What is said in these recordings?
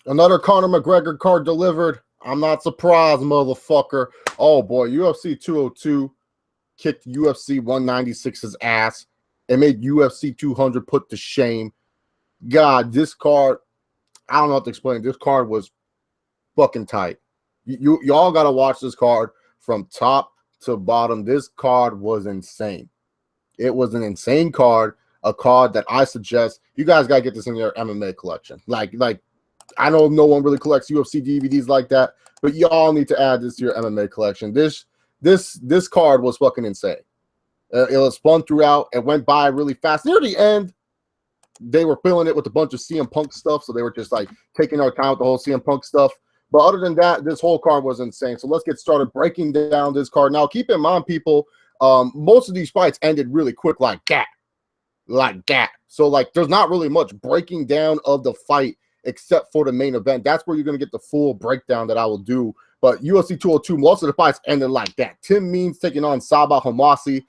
Another Conor McGregor card delivered. I'm not surprised, motherfucker. Oh boy, UFC 202 kicked UFC 196's ass and made UFC 200 put to shame. God, this card, I don't know what to explain. This card was fucking tight. Y'all got to watch this card from top to bottom. This card was insane. It was an insane card, a card that I suggest you guys got to get this in your MMA collection. Like I know no one really collects UFC DVDs like that, but y'all need to add this to your MMA collection. This card was fucking insane. It was spun throughout. It went by really fast. Near the end, they were filling it with a bunch of CM Punk stuff, so they were just like taking our time with the whole CM Punk stuff. But other than that, this whole card was insane. So let's get started breaking down this card. Now, keep in mind, people, most of these fights ended really quick like that. So, like, there's not really much breaking down of the fight except for the main event. That's where you're going to get the full breakdown that I will do. But UFC 202, most of the fights ended like that. Tim Means taking on Sabah Homasi,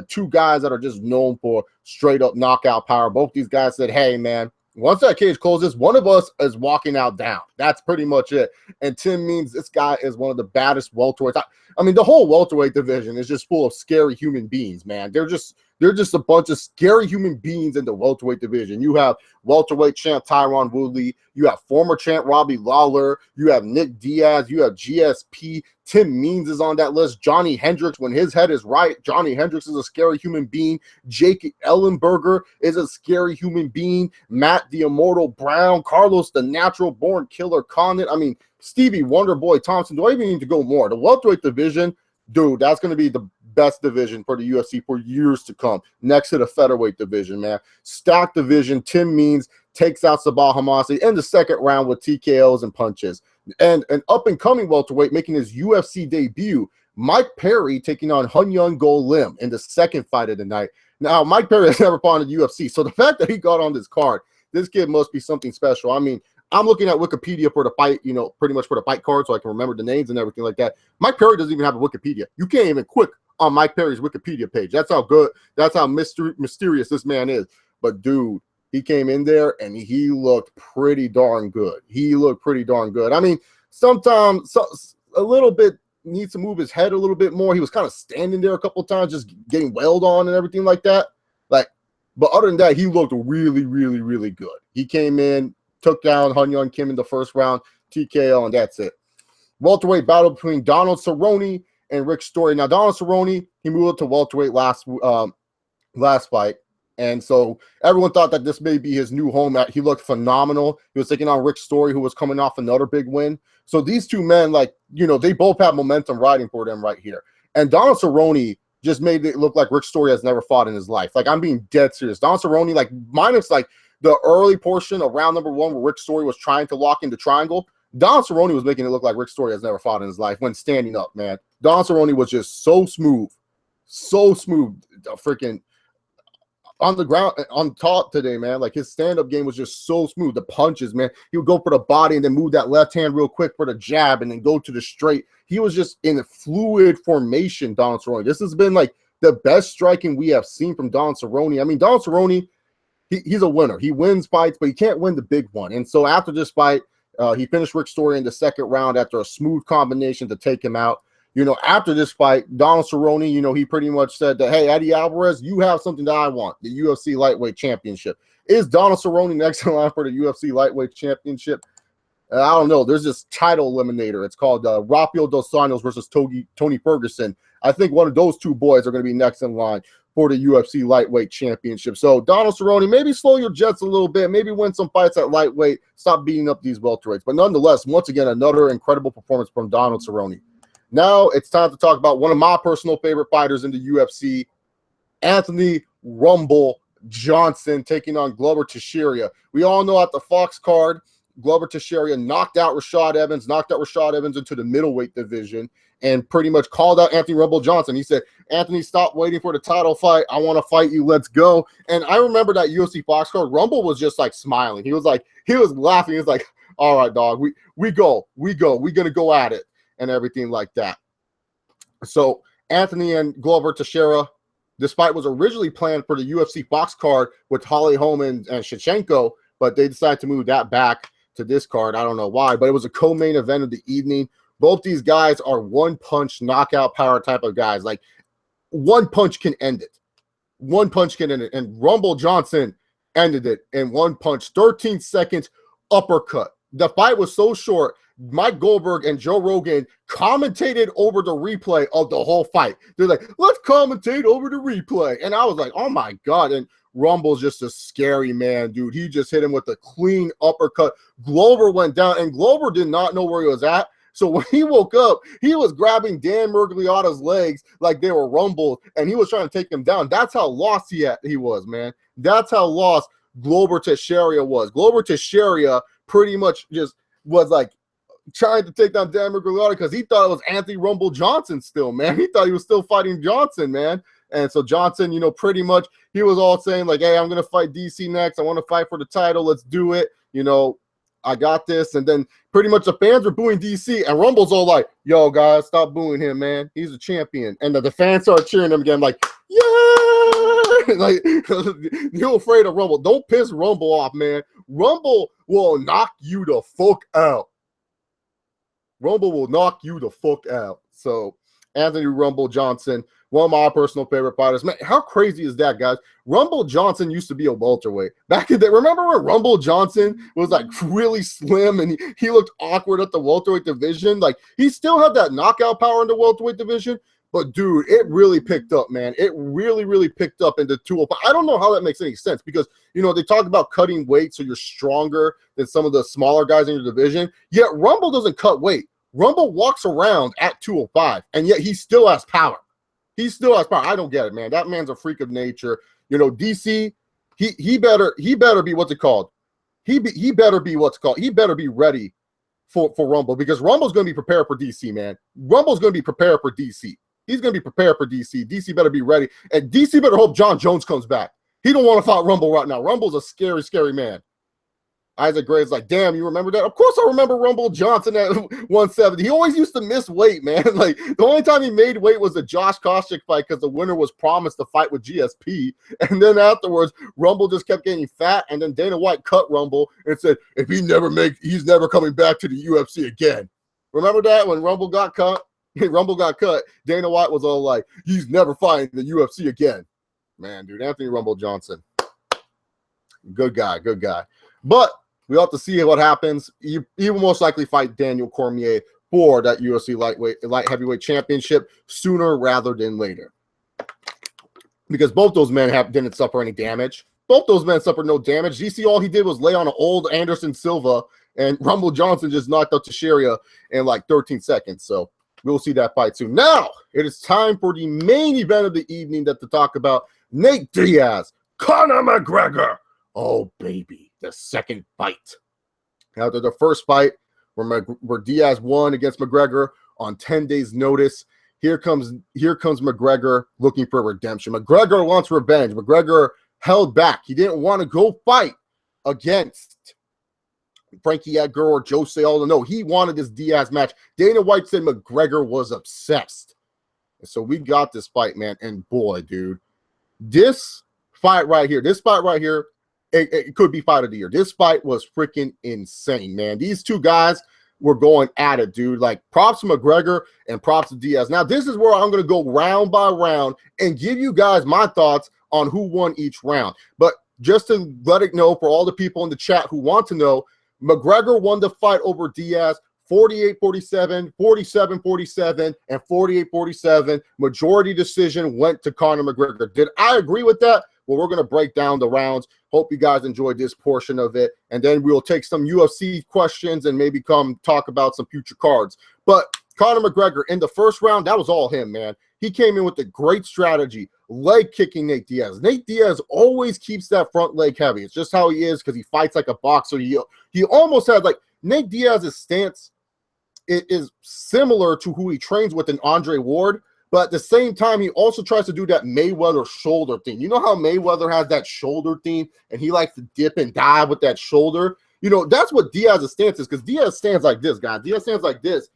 two guys that are just known for straight-up knockout power. Both these guys said, hey, man, once that cage closes, one of us is walking out down. That's pretty much it. And Tim Means, this guy is one of the baddest welterweights. I mean, the whole welterweight division is just full of scary human beings, man. They're just a bunch of scary human beings in the welterweight division. You have welterweight champ Tyron Woodley. You have former champ Robbie Lawler. You have Nick Diaz. You have GSP. Tim Means is on that list. Johnny Hendricks, when his head is right, Johnny Hendricks is a scary human being. Jake Ellenberger is a scary human being. Matt the Immortal Brown. Carlos the Natural Born Killer Condit. I mean, Stevie Wonderboy Thompson. Do I even need to go more? The welterweight division, dude, that's going to be the best division for the UFC for years to come. Next to the featherweight division, man. Stacked division. Tim Means takes out Sabah Homasi in the second round with TKOs and punches. And an up-and-coming welterweight making his UFC debut, Mike Perry taking on Hyun Go Lim in the second fight of the night. Now, Mike Perry has never fought in the UFC, so the fact that he got on this card, this kid must be something special. I mean, I'm looking at Wikipedia for the fight, you know, pretty much for the fight card so I can remember the names and everything like that. Mike Perry doesn't even have a Wikipedia. You can't even click on Mike Perry's Wikipedia page. That's how good, that's how mysterious this man is. But, dude, he came in there and he looked pretty darn good. I mean, sometimes a little bit needs to move his head a little bit more. He was kind of standing there a couple of times, just getting wailed on and everything like that. But other than that, he looked really, really, really good. He came in, took down Hyun Kim in the first round, TKO, and that's it. Welterweight battle between Donald Cerrone and Rick Story. Now, Donald Cerrone, he moved to welterweight last fight. And so everyone thought that this may be his new home. He looked phenomenal. He was taking on Rick Story, who was coming off another big win. So these two men, like, you know, they both have momentum riding for them right here. And Donald Cerrone just made it look like Rick Story has never fought in his life. Like, I'm being dead serious. Donald Cerrone, like, minus, like, the early portion of round number one where Rick Story was trying to lock into triangle, Donald Cerrone was making it look like Rick Story has never fought in his life when standing up, man. Donald Cerrone was just so smooth. Freaking on the ground, on top today, man. Like, his stand-up game was just so smooth. The punches, man. He would go for the body and then move that left hand real quick for the jab and then go to the straight. He was just in a fluid formation, Donald Cerrone. This has been, like, the best striking we have seen from Donald Cerrone. I mean, Donald Cerrone, he's a winner. He wins fights, but he can't win the big one. And so after this fight, he finished Rick Story in the second round after a smooth combination to take him out. You know, after this fight, Donald Cerrone, you know, he pretty much said that, hey, Eddie Alvarez, you have something that I want, the UFC Lightweight Championship. Is Donald Cerrone next in line for the UFC Lightweight Championship? I don't know. There's this title eliminator. It's called Rafael Dos Anjos versus Tony Ferguson. I think one of those two boys are going to be next in line for the UFC Lightweight Championship. So, Donald Cerrone, maybe slow your jets a little bit. Maybe win some fights at lightweight. Stop beating up these welterweights. But nonetheless, once again, another incredible performance from Donald Cerrone. Now it's time to talk about one of my personal favorite fighters in the UFC, Anthony Rumble Johnson, taking on Glover Teixeira. We all know at the Fox card, Glover Teixeira knocked out Rashad Evans into the middleweight division and pretty much called out Anthony Rumble Johnson. He said, Anthony, stop waiting for the title fight. I want to fight you. Let's go. And I remember that UFC Fox card. Rumble was just like smiling. He was laughing. He was like, all right, dog, we go. We're going to go at it and everything like that. So Anthony and Glover Teixeira, this fight was originally planned for the UFC Fox card with Holly Holm and Shevchenko, but they decided to move that back to this card. I don't know why, but it was a co-main event of the evening. Both these guys are one-punch knockout power type of guys. Like, one punch can end it. One punch can end it. And Rumble Johnson ended it in one punch. 13 seconds uppercut. The fight was so short. Mike Goldberg and Joe Rogan commentated over the replay of the whole fight. They're like, let's commentate over the replay. And I was like, oh my God. And Rumble's just a scary man, dude. He just hit him with a clean uppercut. Glover went down, and Glover did not know where he was at. So when he woke up, he was grabbing Dan Miragliotta's legs like they were Rumble, and he was trying to take him down. That's how lost he was, man. That's how lost Glover Teixeira was. Glover Teixeira pretty much just was like trying to take down Dan Miragliotta because he thought it was Anthony Rumble Johnson still, man. He thought he was still fighting Johnson, man. And so Johnson, you know, pretty much he was all saying like, hey, I'm going to fight DC next. I want to fight for the title. Let's do it. You know, I got this. And then pretty much the fans were booing DC, and Rumble's all like, yo, guys, stop booing him, man. He's a champion. And the fans started cheering him again, like, yeah. Like, you're afraid of Rumble. Don't piss Rumble off, man. Rumble will knock you the fuck out. Rumble will knock you the fuck out. So Anthony Rumble Johnson, one of my personal favorite fighters. Man, how crazy is that, guys? Rumble Johnson used to be a welterweight. Back in the day, remember when Rumble Johnson was like really slim and he looked awkward at the welterweight division? Like, he still had that knockout power in the welterweight division, but dude, it really picked up, man. It really, really picked up into 205. I don't know how that makes any sense because, you know, they talk about cutting weight so you're stronger than some of the smaller guys in your division, yet Rumble doesn't cut weight. Rumble walks around at 205, and yet he still has power. He still has power. I don't get it, man. That man's a freak of nature. You know, DC, he better be what's it called? He better be what's called. He better be ready for Rumble because Rumble's going to be prepared for DC, man. Rumble's going to be prepared for DC. He's going to be prepared for DC. DC better be ready, and DC better hope John Jones comes back. He don't want to fight Rumble right now. Rumble's a scary, scary man. Isaac Gray's like, damn, you remember that? Of course I remember Rumble Johnson at 170. He always used to miss weight, man. Like, the only time he made weight was the Josh Koscheck fight because the winner was promised to fight with GSP. And then afterwards, Rumble just kept getting fat, and then Dana White cut Rumble and said, if he's never coming back to the UFC again. Remember that? When Rumble got cut? Dana White was all like, he's never fighting the UFC again. Man, dude, Anthony Rumble Johnson. Good guy. But we'll have to see what happens. He will most likely fight Daniel Cormier for that UFC light heavyweight championship sooner rather than later. Because both those men didn't suffer any damage. Both those men suffered no damage. DC, all he did was lay on an old Anderson Silva, and Rumble Johnson just knocked out Teixeira in like 13 seconds. So we'll see that fight soon. Now, it is time for the main event of the evening to talk about Nate Diaz, Conor McGregor. Oh, baby. The second fight. After the first fight, where Diaz won against McGregor on 10 days' notice, here comes McGregor looking for redemption. McGregor wants revenge. McGregor held back. He didn't want to go fight against Frankie Edgar or Jose Aldo. No, he wanted this Diaz match. Dana White said McGregor was obsessed. And so we got this fight, man. And boy, dude, this fight right here, it could be fight of the year. This fight was freaking insane, man. These two guys were going at it, dude. Like, props to McGregor and props to Diaz. Now, this is where I'm going to go round by round and give you guys my thoughts on who won each round. But just to let it know for all the people in the chat who want to know, McGregor won the fight over Diaz 48-47, 47-47, and 48-47. Majority decision went to Conor McGregor. Did I agree with that? Well, we're going to break down the rounds. Hope you guys enjoyed this portion of it. And then we'll take some UFC questions and maybe come talk about some future cards. But Conor McGregor, in the first round, that was all him, man. He came in with a great strategy, leg kicking Nate Diaz. Nate Diaz always keeps that front leg heavy. It's just how he is because he fights like a boxer. He almost had, like, Nate Diaz's stance is similar to who he trains with in Andre Ward. But at the same time, he also tries to do that Mayweather shoulder thing. You know how Mayweather has that shoulder thing, and he likes to dip and dive with that shoulder? You know, that's what Diaz's stance is, because Diaz stands like this, guys. Diaz stands like this,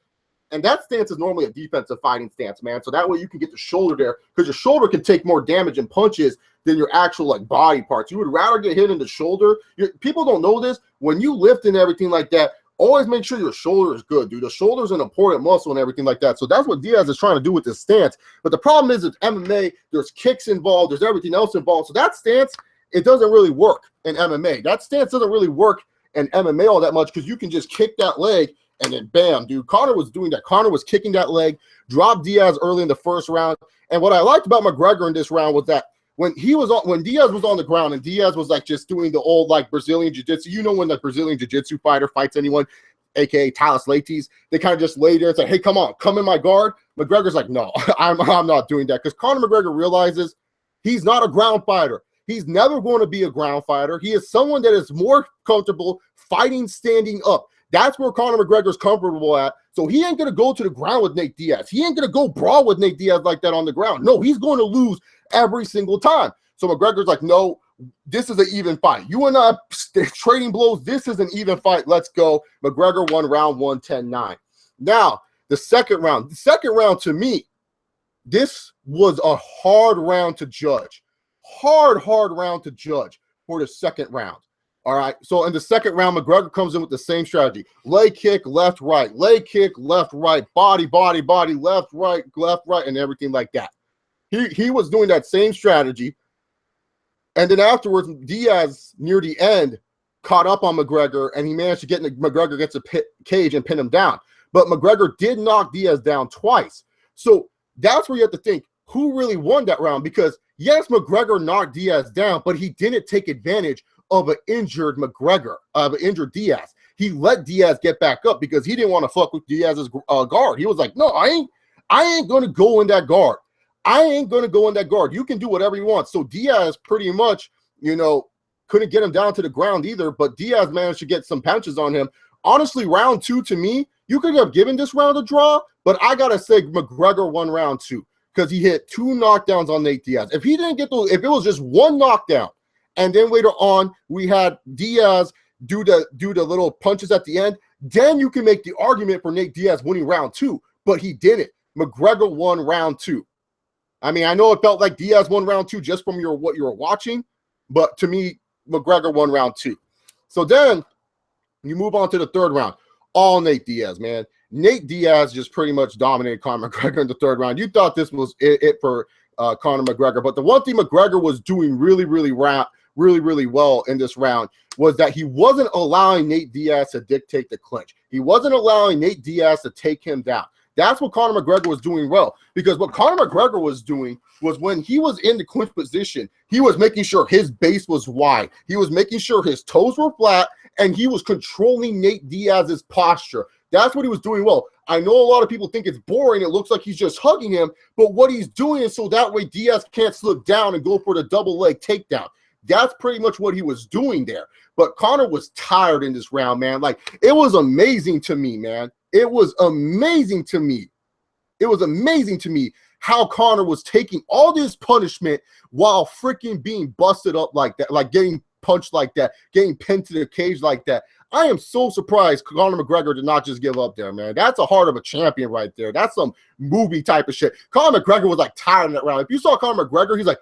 and that stance is normally a defensive fighting stance, man. So that way you can get the shoulder there, because your shoulder can take more damage and punches than your actual like body parts. You would rather get hit in the shoulder. People don't know this. When you lift and everything like that, always make sure your shoulder is good, dude. The shoulder is an important muscle and everything like that. So that's what Diaz is trying to do with this stance. But the problem is, it's MMA. There's kicks involved. There's everything else involved. So that stance, it doesn't really work in MMA. That stance doesn't really work in MMA all that much because you can just kick that leg and then bam, dude. Conor was doing that. Conor was kicking that leg, dropped Diaz early in the first round. And what I liked about McGregor in this round was that when Diaz was on the ground and Diaz was like just doing the old like Brazilian jiu-jitsu, you know, when the Brazilian jiu-jitsu fighter fights anyone, aka Talis Leites, they kind of just lay there and say, hey, come on, come in my guard. McGregor's like, no, I'm not doing that, because Conor McGregor realizes he's not a ground fighter. He's never going to be a ground fighter. He is someone that is more comfortable fighting standing up. That's where Conor McGregor's comfortable at. So he ain't going to go to the ground with Nate Diaz. He ain't going to go brawl with Nate Diaz like that on the ground. No, he's going to lose every single time. So McGregor's like, no, this is an even fight. You and I trading blows. This is an even fight. Let's go. McGregor won round 1, 10-9. Now, the second round. The second round, to me, this was a hard round to judge. Hard round to judge for the second round. All right. So in the second round, McGregor comes in with the same strategy. Leg kick, left, right. Leg kick, left, right. Body, left, right, and everything like that. He was doing that same strategy. And then afterwards, Diaz, near the end, caught up on McGregor, and he managed to get McGregor against a cage and pin him down. But McGregor did knock Diaz down twice. So that's where you have to think, who really won that round? Because, yes, McGregor knocked Diaz down, but he didn't take advantage of an injured McGregor, of an injured Diaz. He let Diaz get back up because he didn't want to fuck with Diaz's guard. He was like, no, I ain't going to go in that guard. I ain't going to go in that guard. You can do whatever you want. So Diaz pretty much, you know, couldn't get him down to the ground either, but Diaz managed to get some punches on him. Honestly, round 2, to me, you could have given this round a draw, but I got to say McGregor won round 2 because he hit 2 knockdowns on Nate Diaz. If he didn't get those, if it was just one knockdown, and then later on we had Diaz do the little punches at the end, then you can make the argument for Nate Diaz winning round 2, but he didn't. McGregor won round 2. I mean, I know it felt like Diaz won round 2 just from what you were watching, but to me, McGregor won round 2. So then you move on to the third round. All Nate Diaz, man. Nate Diaz just pretty much dominated Conor McGregor in the third round. You thought this was it for Conor McGregor, but the one thing McGregor was doing really well in this round was that he wasn't allowing Nate Diaz to dictate the clinch. He wasn't allowing Nate Diaz to take him down. That's what Conor McGregor was doing well, because what Conor McGregor was doing was when he was in the clinch position, he was making sure his base was wide. He was making sure his toes were flat, and he was controlling Nate Diaz's posture. That's what he was doing well. I know a lot of people think it's boring. It looks like he's just hugging him, but what he's doing is so that way Diaz can't slip down and go for the double leg takedown. That's pretty much what he was doing there. But Conor was tired in this round, man. Like, it was amazing to me, man. It was amazing to me. It was amazing to me how Conor was taking all this punishment while freaking being busted up like that, like getting punched like that, getting pinned to the cage like that. I am so surprised Conor McGregor did not just give up there, man. That's a heart of a champion right there. That's some movie type of shit. Conor McGregor was like tired in that round. If you saw Conor McGregor, he's like,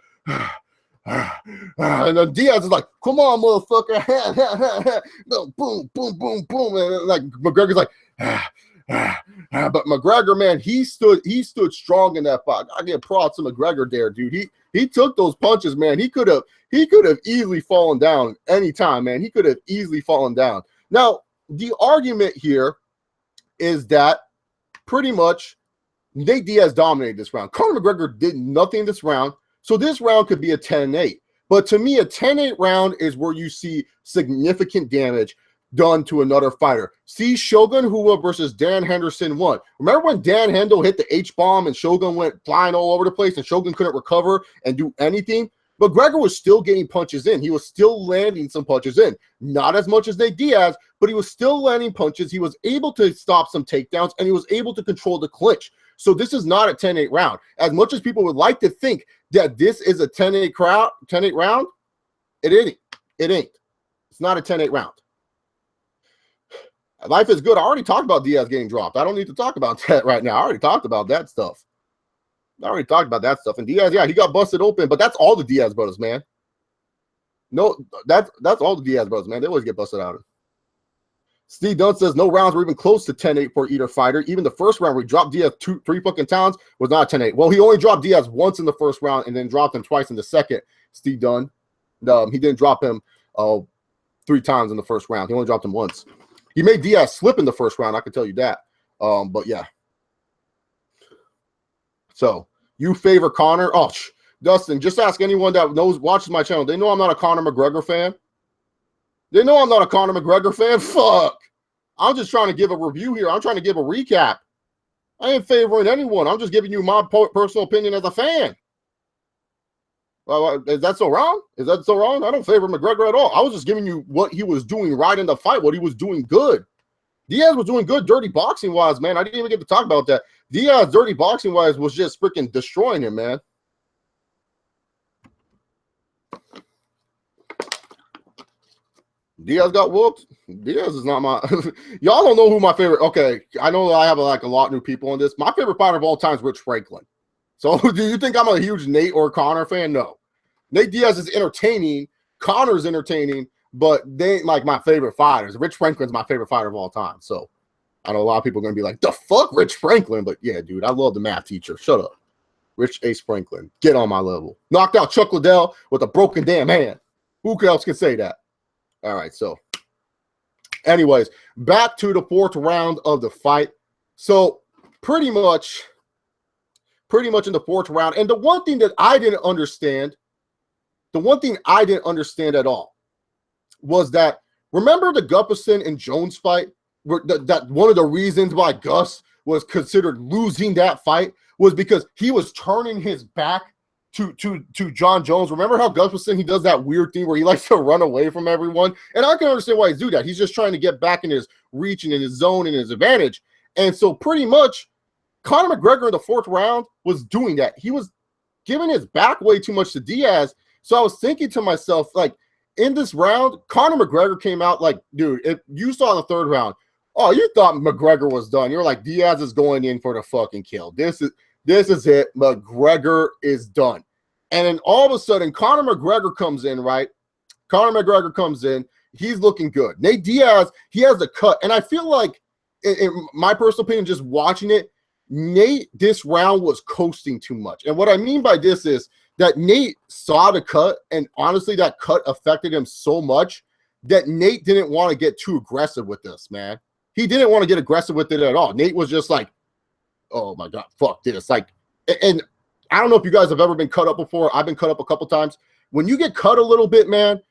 and then Diaz is like, come on, motherfucker. Boom, boom, boom, boom. And like McGregor's like, but McGregor, man, he stood strong in that fight. I give props to McGregor there, dude. He took those punches, man. He could have easily fallen down anytime, man. He could have easily fallen down. Now, the argument here is that pretty much Nate Diaz dominated this round. Conor McGregor did nothing in this round. So this round could be a 10-8. But to me, a 10-8 round is where you see significant damage done to another fighter. See Shogun Rua versus Dan Henderson 1. Remember when Dan Hendo hit the H-bomb and Shogun went flying all over the place and Shogun couldn't recover and do anything? McGregor was still getting punches in. He was still landing some punches in. Not as much as Nate Diaz, but he was still landing punches. He was able to stop some takedowns, and he was able to control the clinch. So this is not a 10-8 round. As much as people would like to think that this is a 10-8 round, it ain't. It ain't. It's not a 10-8 round. Life is good. I already talked about Diaz getting dropped. I don't need to talk about that right now. I already talked about that stuff. I already talked about that stuff. And Diaz, yeah, he got busted open, but that's all the Diaz brothers, man. No, that's all the Diaz brothers, man. They always get busted out. Steve Dunn says no rounds were even close to 10-8 for either fighter. Even the first round where he dropped Diaz 3 fucking times was not 10-8. Well, he only dropped Diaz once in the first round and then dropped him twice in the second. Steve Dunn, he didn't drop him 3 times in the first round. He only dropped him once. He made Diaz slip in the first round. I can tell you that. But yeah. So you favor Conor? Oh, Dustin, just ask anyone that watches my channel. They know I'm not a Conor McGregor fan. They know I'm not a Conor McGregor fan. Fuck. I'm just trying to give a review here. I'm trying to give a recap. I ain't favoring anyone. I'm just giving you my personal opinion as a fan. Is that so wrong? Is that so wrong? I don't favor McGregor at all. I was just giving you what he was doing right in the fight, what he was doing good. Diaz was doing good dirty boxing-wise, man. I didn't even get to talk about that. Diaz, dirty boxing-wise, was just freaking destroying him, man. Diaz got whooped. Diaz is not my y'all don't know who my favorite. Okay, I know I have like a lot of new people on this. My favorite fighter of all time is Rich Franklin. So do you think I'm a huge Nate or Conor fan? No. Nate Diaz is entertaining, Conor's entertaining, but they ain't like my favorite fighters. Rich Franklin's my favorite fighter of all time. So I know a lot of people are gonna be like, the fuck Rich Franklin? But yeah, dude, I love the math teacher. Shut up. Rich Ace Franklin. Get on my level. Knocked out Chuck Liddell with a broken damn hand. Who else can say that? All right, so anyways, back to the 4th round of the fight. So pretty much in the 4th round. And the one thing that I didn't understand, at all was that, remember the Gustafsson and Jones fight? That one of the reasons why Gus was considered losing that fight was because he was turning his back to John Jones. Remember how Gustafsson, he does that weird thing where he likes to run away from everyone? And I can understand why he's do that. He's just trying to get back in his reach and in his zone and his advantage. And so pretty much Conor McGregor in the 4th round was doing that. He was giving his back way too much to Diaz. So I was thinking to myself, like, in this round, Conor McGregor came out like, dude, if you saw the 3rd round, oh, you thought McGregor was done. You're like, Diaz is going in for the fucking kill. This is it. McGregor is done. And then all of a sudden, Conor McGregor comes in, right? Conor McGregor comes in. He's looking good. Nate Diaz, he has a cut. And I feel like, in my personal opinion, just watching it, Nate, this round was coasting too much. And what I mean by this is that Nate saw the cut, and honestly, that cut affected him so much that Nate didn't want to get too aggressive with this, man. He didn't want to get aggressive with it at all. Nate was just like, oh my God, fuck this. Like, and I don't know if you guys have ever been cut up before. I've been cut up a couple times. When you get cut a little bit, man,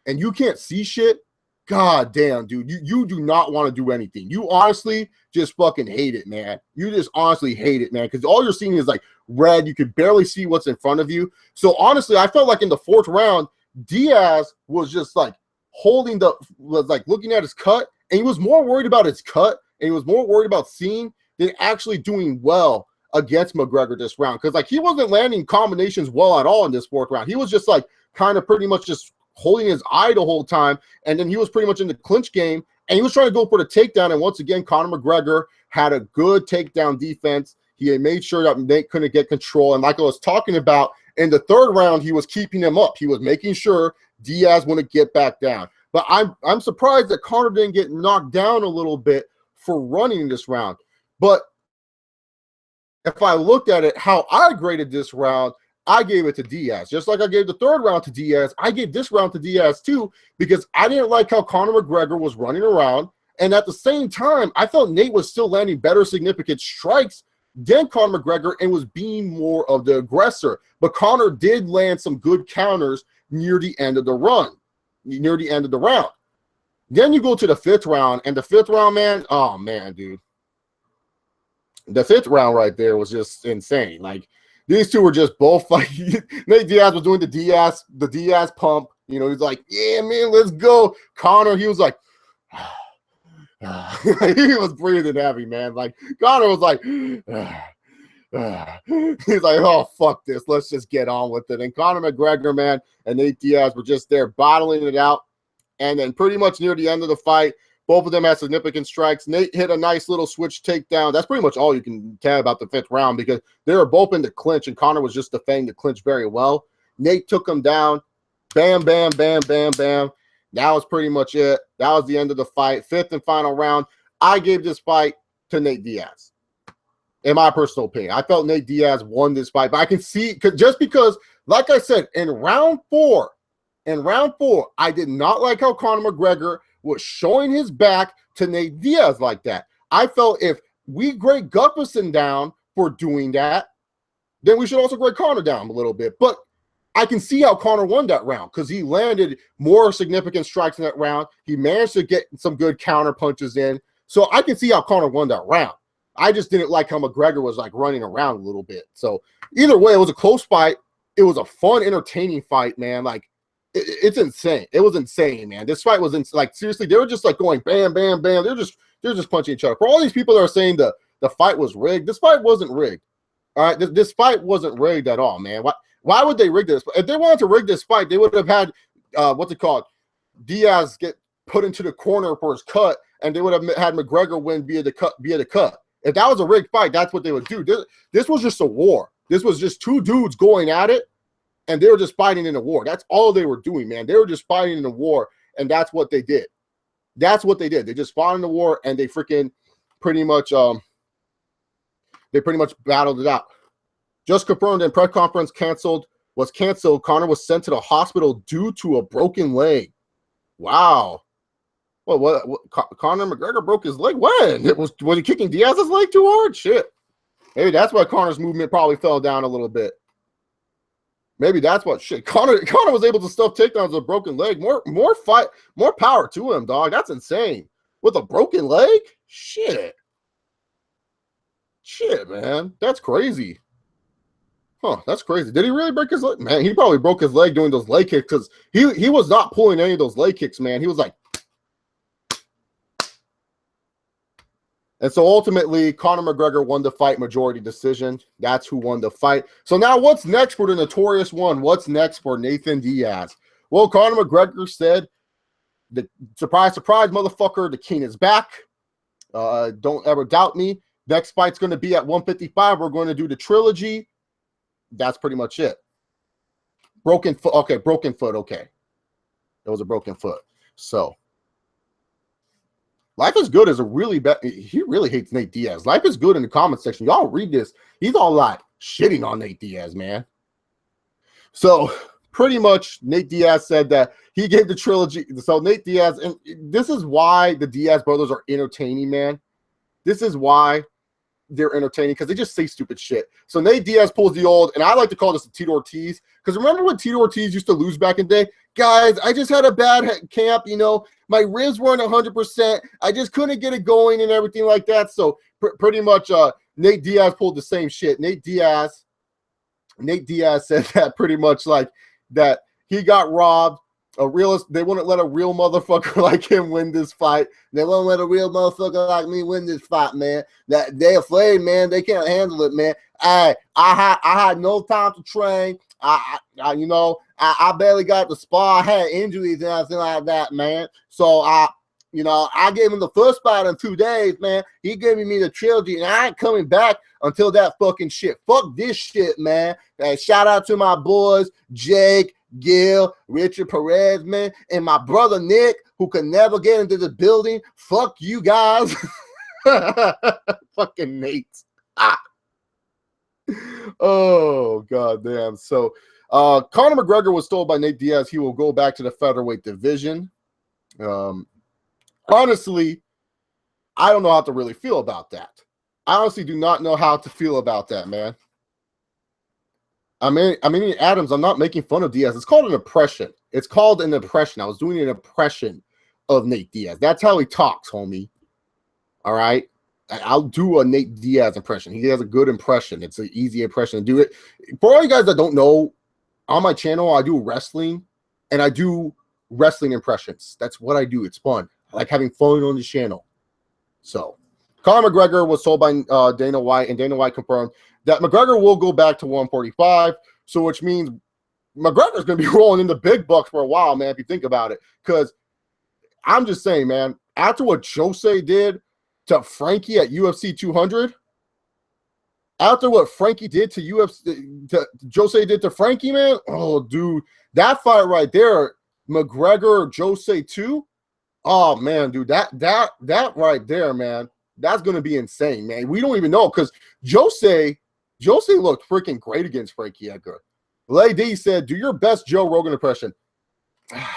and you can't see shit, God damn, dude, you do not want to do anything. You honestly just fucking hate it, man. You just honestly hate it, man, because all you're seeing is like red. You can barely see what's in front of you. So honestly, I felt like in the 4th round, Diaz was just like was like looking at his cut, and he was more worried about his cut, and he was more worried about seeing than actually doing well against McGregor this round. Because like he wasn't landing combinations well at all in this 4th round. He was just like kind of pretty much just holding his eye the whole time, and then he was pretty much in the clinch game, and he was trying to go for the takedown. And once again, Conor McGregor had a good takedown defense. He had made sure that Nate couldn't get control. And like I was talking about, in the 3rd round, he was keeping him up. He was making sure Diaz wouldn't get back down. But I'm surprised that Conor didn't get knocked down a little bit for running this round. But if I looked at it, how I graded this round, I gave it to Diaz. Just like I gave the 3rd round to Diaz, I gave this round to Diaz too, because I didn't like how Conor McGregor was running around. And at the same time, I felt Nate was still landing better significant strikes than Conor McGregor and was being more of the aggressor. But Conor did land some good counters near the end of the round. Then you go to the 5th round, and the 5th round, man, oh man, dude. The 5th round right there was just insane. Like, these two were just both like, Nate Diaz was doing the Diaz pump. You know, he's like, yeah, man, let's go. Conor, he was like, he was breathing heavy, man. Like, Conor was like, he's like, oh, fuck this. Let's just get on with it. And Conor McGregor, man, and Nate Diaz were just there battling it out. And then pretty much near the end of the fight, Both of them had significant strikes. Nate hit a nice little switch takedown. That's pretty much all you can tell about the 5th round because they were both in the clinch, and Conor was just defending the clinch very well. Nate took him down. Bam, bam, bam, bam, bam. That was pretty much it. That was the end of the fight. 5th and final round. I gave this fight to Nate Diaz. In my personal opinion, I felt Nate Diaz won this fight, but I can see just because, like I said, in round 4, I did not like how Conor McGregor was showing his back to Nate Diaz like that. I felt if we grade Gustafsson down for doing that, then we should also grade Conor down a little bit. But I can see how Conor won that round because he landed more significant strikes in that round. He managed to get some good counter punches in. So I can see how Conor won that round. I just didn't like how McGregor was like running around a little bit. So either way, it was a close fight. It was a fun, entertaining fight, man. Like it's insane. It was insane, man. This fight was like seriously, they were just like going bam, bam, bam. They're just punching each other. For all these people that are saying the fight was rigged, this fight wasn't rigged. All right, this fight wasn't rigged at all, man. Why would they rig this? If they wanted to rig this fight, they would have had what's it called? Diaz get put into the corner for his cut, and they would have had McGregor win via the cut. If that was a rigged fight, that's what they would do. This was just a war. This was just two dudes going at it, and they were just fighting in a war. That's all they were doing, man. They were just fighting in a war, and that's what they did. That's what they did. They just fought in the war, and they freaking pretty much battled it out. Just confirmed in press conference was canceled. Conor was sent to the hospital due to a broken leg. Wow. Well, what Conor McGregor broke his leg when? Was he kicking Diaz's leg too hard? Shit. Maybe that's why Conor's movement probably fell down a little bit. Maybe that's what shit. Conor was able to stuff takedowns with a broken leg. More power to him, dog. That's insane. With a broken leg? Shit. Shit, man. That's crazy. Huh, that's crazy. Did he really break his leg? Man, he probably broke his leg doing those leg kicks because he was not pulling any of those leg kicks, man. He was like, and so ultimately, Conor McGregor won the fight majority decision. That's who won the fight. So now what's next for the notorious one? What's next for Nathan Diaz? Well, Conor McGregor said, surprise, surprise, motherfucker, the king is back. Don't ever doubt me. Next fight's going to be at 155. We're going to do the trilogy. That's pretty much it. Broken foot. Okay, broken foot. Okay. It was a broken foot. So Life is Good is a really bad. He really hates Nate Diaz. Life is Good in the comment section. Y'all read this. He's all like shitting on Nate Diaz, man. So pretty much Nate Diaz said that he gave the trilogy. So Nate Diaz, and this is why the Diaz brothers are entertaining, man. This is why they're entertaining, because they just say stupid shit. So Nate Diaz pulls the old, and I like to call this a Tito Ortiz, because remember when Tito Ortiz used to lose back in the day? Guys, I just had a bad camp, you know. My ribs weren't 100%. I just couldn't get it going and everything like that. So pretty much Nate Diaz pulled the same shit. Nate Diaz said that pretty much like that he got robbed. They wouldn't let a real motherfucker like him win this fight. They won't let a real motherfucker like me win this fight, man. That they afraid, man. They can't handle it, man. I had no time to train. I barely got to spar. I had injuries and everything like that, man. So I gave him the first fight in 2 days, man. He gave me the trilogy, and I ain't coming back until that fucking shit. Fuck this shit, man. Shout out to my boys, Jake, Gil, Richard Perez, man, and my brother Nick, who could never get into the building. Fuck you guys. Fucking Nate. Oh, goddamn. So Conor McGregor was told by Nate Diaz he will go back to the featherweight division. Honestly, I don't know how to really feel about that. I honestly do not know how to feel about that, man. I mean, Adams, I'm not making fun of Diaz. It's called an impression. It's called an impression. I was doing an impression of Nate Diaz. That's how he talks, homie. All right? I'll do a Nate Diaz impression. He has a good impression. It's an easy impression to do it. For all you guys that don't know, on my channel, I do wrestling, and I do wrestling impressions. That's what I do. It's fun. I like having fun on the channel. So, Conor McGregor was told by Dana White, and Dana White confirmed that McGregor will go back to 145, so which means McGregor's going to be rolling in the big bucks for a while, man, if you think about it. Because I'm just saying, man, after what Jose did to Frankie at UFC 200, after what Frankie did to UFC, Jose did to Frankie, man, oh, dude, that fight right there, McGregor Jose 2, oh, man, dude, that right there, man, that's going to be insane, man. We don't even know because Jose looked freaking great against Frankie Edgar. Lady said, do your best Joe Rogan impression. I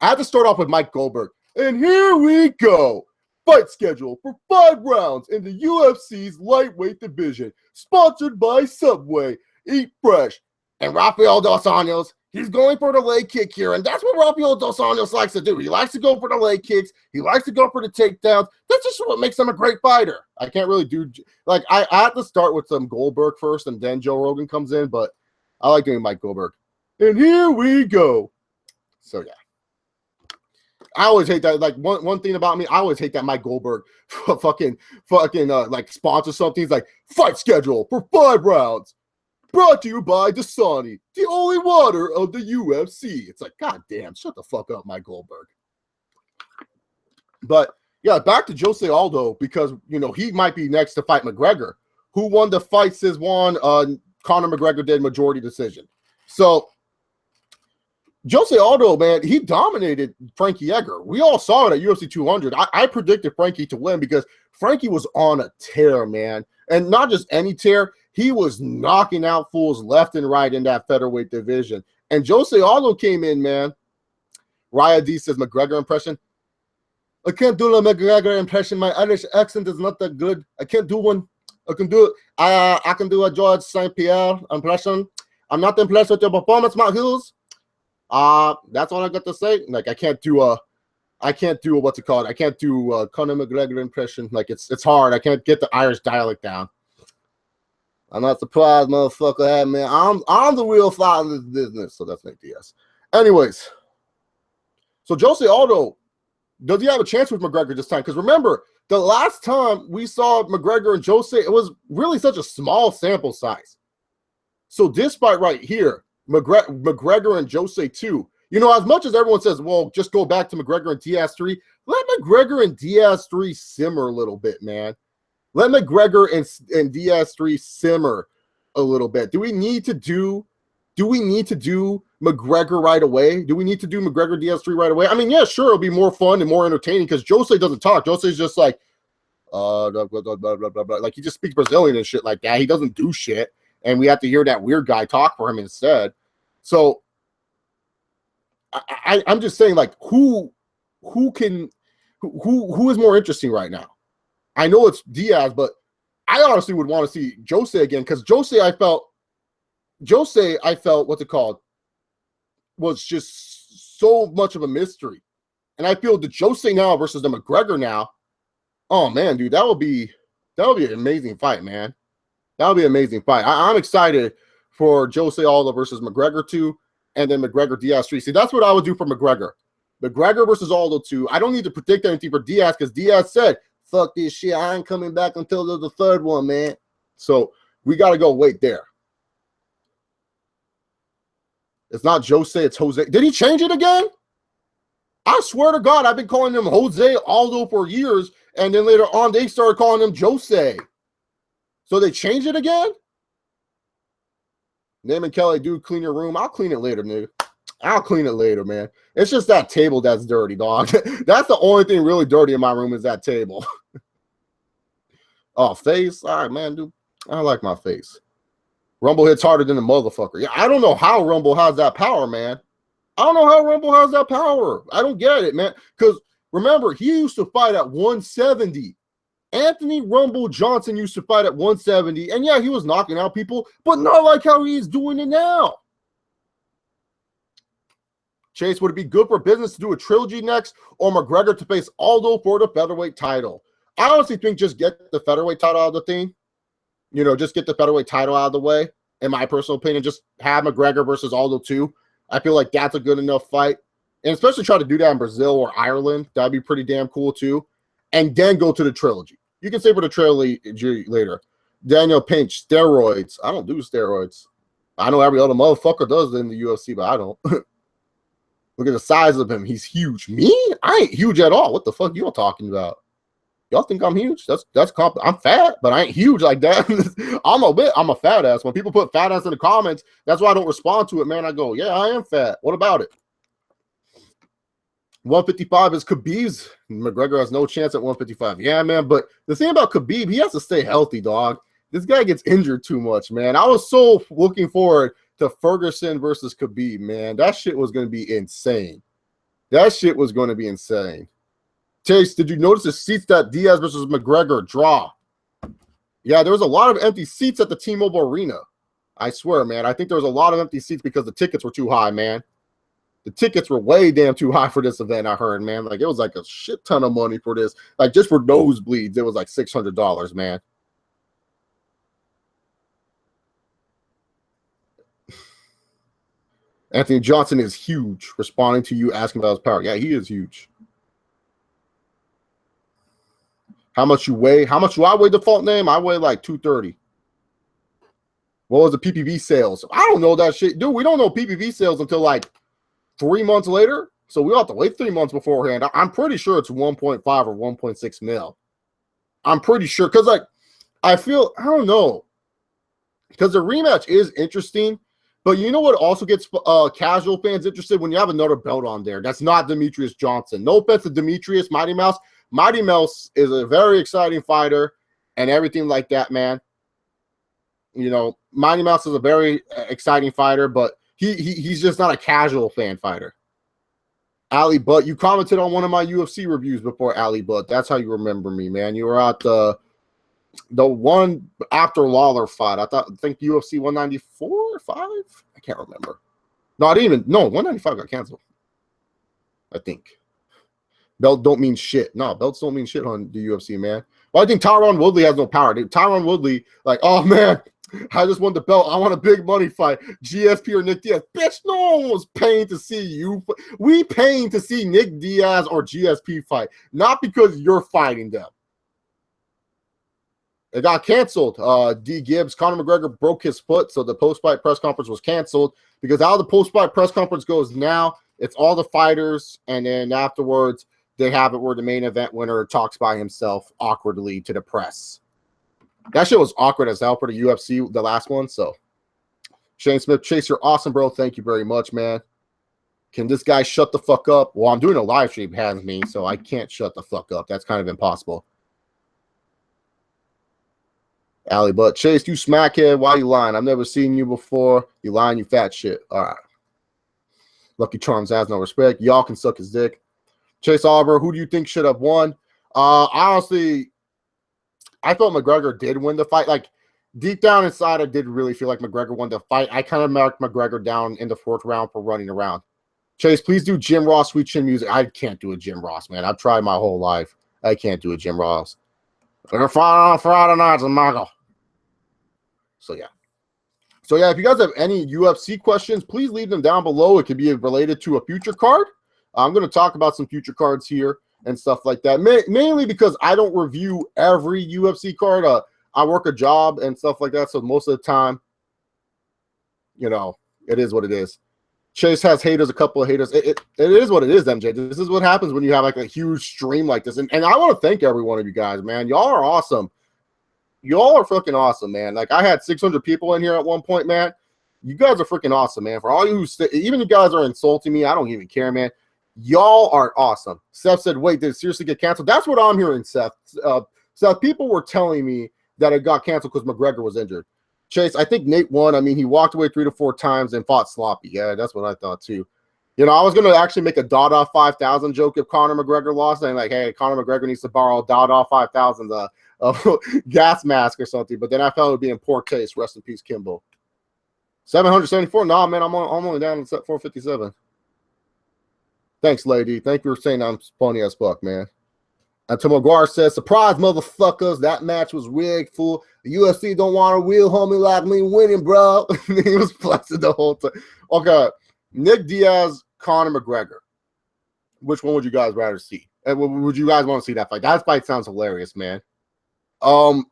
have to start off with Mike Goldberg. And here we go. Fight schedule for 5 rounds in the UFC's lightweight division. Sponsored by Subway. Eat fresh. And Rafael Dos Anjos, he's going for the leg kick here. And that's what Rafael Dos Anjos likes to do. He likes to go for the leg kicks. He likes to go for the takedowns. That's just what makes him a great fighter. I can't really do, like, I have to start with some Goldberg first, and then Joe Rogan comes in, but I like doing Mike Goldberg. And here we go. So, yeah. I always hate that. Like, one thing about me, I always hate that Mike Goldberg fucking like sponsor something. He's like, fight schedule for 5 rounds. Brought to you by Dasani, the only water of the UFC. It's like, God damn, shut the fuck up, Mike Goldberg. But, yeah, back to Jose Aldo, because, you know, he might be next to fight McGregor. Who won the fight? Says one. Conor McGregor did majority decision. So, Jose Aldo, man, he dominated Frankie Edgar. We all saw it at UFC 200. I predicted Frankie to win because Frankie was on a tear, man. And not just any tear. He was knocking out fools left and right in that featherweight division. And Jose Aldo came in, man. Raya D says, McGregor impression. I can't do a McGregor impression. My Irish accent is not that good. I can't do one. I can do it. I can do a George St. Pierre impression. I'm not impressed with your performance, Matt Hughes. That's all I got to say. Like, I can't do what's it called? I can't do Conor McGregor impression. Like, it's hard. I can't get the Irish dialect down. I'm not surprised, motherfucker. Hey, man, I'm the real fighter in this business. So that's Nick Diaz. Anyways, so Jose Aldo, does he have a chance with McGregor this time? Because remember, the last time we saw McGregor and Jose, it was really such a small sample size. So this fight right here, McGregor and Jose 2. You know, as much as everyone says, well, just go back to McGregor and Diaz 3, let McGregor and Diaz 3 simmer a little bit, man. Let McGregor and Diaz 3 simmer a little bit. Do we need to do McGregor right away? Do we need to do McGregor Diaz 3 right away? I mean, yeah, sure, it'll be more fun and more entertaining because Jose doesn't talk. Jose's just like, blah, blah, blah, blah, blah, blah. Like, he just speaks Brazilian and shit like that. He doesn't do shit. And we have to hear that weird guy talk for him instead. So I'm just saying, like, who is more interesting right now? I know it's Diaz, but I honestly would want to see Jose again because Jose, I felt what's it called, was just so much of a mystery. And I feel the Jose now versus the McGregor now, oh man, dude, that would be an amazing fight, man. That would be an amazing fight. I'm excited for Jose Aldo versus McGregor 2, and then McGregor Diaz 3. See, that's what I would do for McGregor. McGregor versus Aldo 2. I don't need to predict anything for Diaz because Diaz said, fuck this shit. I ain't coming back until there's the 3rd one, man. So we got to go wait there. It's not Jose, it's Jose. Did he change it again? I swear to God, I've been calling him Jose Aldo for years, and then later on, they started calling him Jose. So they changed it again? Name and Kelly, dude, clean your room. I'll clean it later, nigga. I'll clean it later, man. It's just that table that's dirty, dog. That's the only thing really dirty in my room is that table. Oh, face? All right, man, dude. I like my face. Rumble hits harder than the motherfucker. Yeah, I don't know how Rumble has that power, man. I don't know how Rumble has that power. I don't get it, man. Because remember, he used to fight at 170. Anthony Rumble Johnson used to fight at 170. And yeah, he was knocking out people, but not like how he's doing it now. Chase, would it be good for business to do a trilogy next or McGregor to face Aldo for the featherweight title? I honestly think just get the featherweight title out of the thing. You know, just get the featherweight title out of the way. In my personal opinion, just have McGregor versus Aldo 2. I feel like that's a good enough fight. And especially try to do that in Brazil or Ireland. That'd be pretty damn cool too. And then go to the trilogy. You can say for the trilogy later. Daniel Pinch, steroids. I don't do steroids. I know every other motherfucker does in the UFC, but I don't. Look at the size of him. He's huge. Me? I ain't huge at all. What the fuck y'all talking about? Y'all think I'm huge? I'm fat, but I ain't huge like that. I'm a fat ass. When people put fat ass in the comments, that's why I don't respond to it, man. I go, yeah, I am fat. What about it? 155 is Khabib's. McGregor has no chance at 155. Yeah, man. But the thing about Khabib, he has to stay healthy, dog. This guy gets injured too much, man. I was so looking forward to Ferguson versus Khabib, man. That shit was going to be insane. That shit was going to be insane. Chase, did you notice the seats that Diaz versus McGregor draw? Yeah, there was a lot of empty seats at the T-Mobile Arena. I swear, man. I think there was a lot of empty seats because the tickets were too high, man. The tickets were way damn too high for this event, I heard, man. Like, it was like a shit ton of money for this. Like, just for nosebleeds, it was like $600, man. Anthony Johnson is huge, responding to you asking about his power. Yeah, he is huge. How much you weigh? How much do I weigh, default name? I weigh like 230. What was the PPV sales? I don't know that shit. Dude, we don't know PPV sales until like 3 months later. So we'll have to wait 3 months beforehand. I'm pretty sure it's 1.5 or 1.6 mil. I'm pretty sure. Because, like, I don't know. Because the rematch is interesting. But you know what also gets casual fans interested? When you have another belt on there. That's not Demetrius Johnson. No offense to Demetrius, Mighty Mouse. Mighty Mouse is a very exciting fighter and everything like that, man. You know, Mighty Mouse is a very exciting fighter, but he's just not a casual fan fighter. Ali Butt, you commented on one of my UFC reviews before, Ali Butt. That's how you remember me, man. You were at the one after Lawler fight. I think UFC 194 or 5? I can't remember. No, 195 got canceled. I think. Belt don't mean shit. No, belts don't mean shit on the UFC, man. Well, I think Tyron Woodley has no power. Dude, Tyron Woodley, like, oh, man, I just won the belt. I want a big money fight. GSP or Nick Diaz. Bitch, no one was paying to see you. We paying to see Nick Diaz or GSP fight, not because you're fighting them. It got canceled. D. Gibbs, Conor McGregor broke his foot, so the post-fight press conference was canceled because how the post-fight press conference goes now, it's all the fighters, and then afterwards, they have it where the main event winner talks by himself awkwardly to the press. That shit was awkward as hell for the UFC, the last one. So, Shane Smith, Chase, you're awesome, bro. Thank you very much, man. Can this guy shut the fuck up? Well, I'm doing a live stream, has me, so I can't shut the fuck up. That's kind of impossible. Alley Butt, Chase, you smackhead. Why you lying? I've never seen you before. You lying, you fat shit. All right. Lucky Charms has no respect. Y'all can suck his dick. Chase Oliver, who do you think should have won? Honestly, I thought McGregor did win the fight. Like, deep down inside, I did really feel like McGregor won the fight. I kind of marked McGregor down in the 4th round for running around. Chase, please do Jim Ross Sweet Chin music. I can't do a Jim Ross, man. I've tried my whole life. I can't do a Jim Ross. We're fighting on Friday nights, Michael. So, yeah. So, yeah, if you guys have any UFC questions, please leave them down below. It could be related to a future card. I'm going to talk about some future cards here and stuff like that, mainly because I don't review every UFC card. I work a job and stuff like that, so most of the time, you know, it is what it is. Chase has haters, a couple of haters. It is what it is, MJ. This is what happens when you have like a huge stream like this. And I want to thank every one of you guys, man. Y'all are awesome. Y'all are freaking awesome, man. Like, I had 600 people in here at one point, man. You guys are freaking awesome, man. For all you who even you guys are insulting me, I don't even care, man. Y'all are awesome. Seth said, wait, did it seriously get canceled? That's what I'm hearing, Seth. Seth, people were telling me that it got canceled because McGregor was injured. Chase, I think Nate won. I mean, he walked away 3 to 4 times and fought sloppy. Yeah, that's what I thought, too. You know, I was going to actually make a Dada 5,000 joke if Conor McGregor lost. And like, hey, Conor McGregor needs to borrow Dada 5,000 gas mask or something. But then I felt it would be in poor taste. Rest in peace, Kimbo. 774? Nah, man, I'm only down to 457. Thanks, lady. Thank you for saying I'm funny as fuck, man. Until McGuire says, surprise, motherfuckers. That match was rigged, fool. The UFC don't want a real homie like me winning, bro. He was flexing the whole time. Okay. Nick Diaz, Conor McGregor. Which one would you guys rather see? And would you guys want to see that fight? That fight sounds hilarious, man. For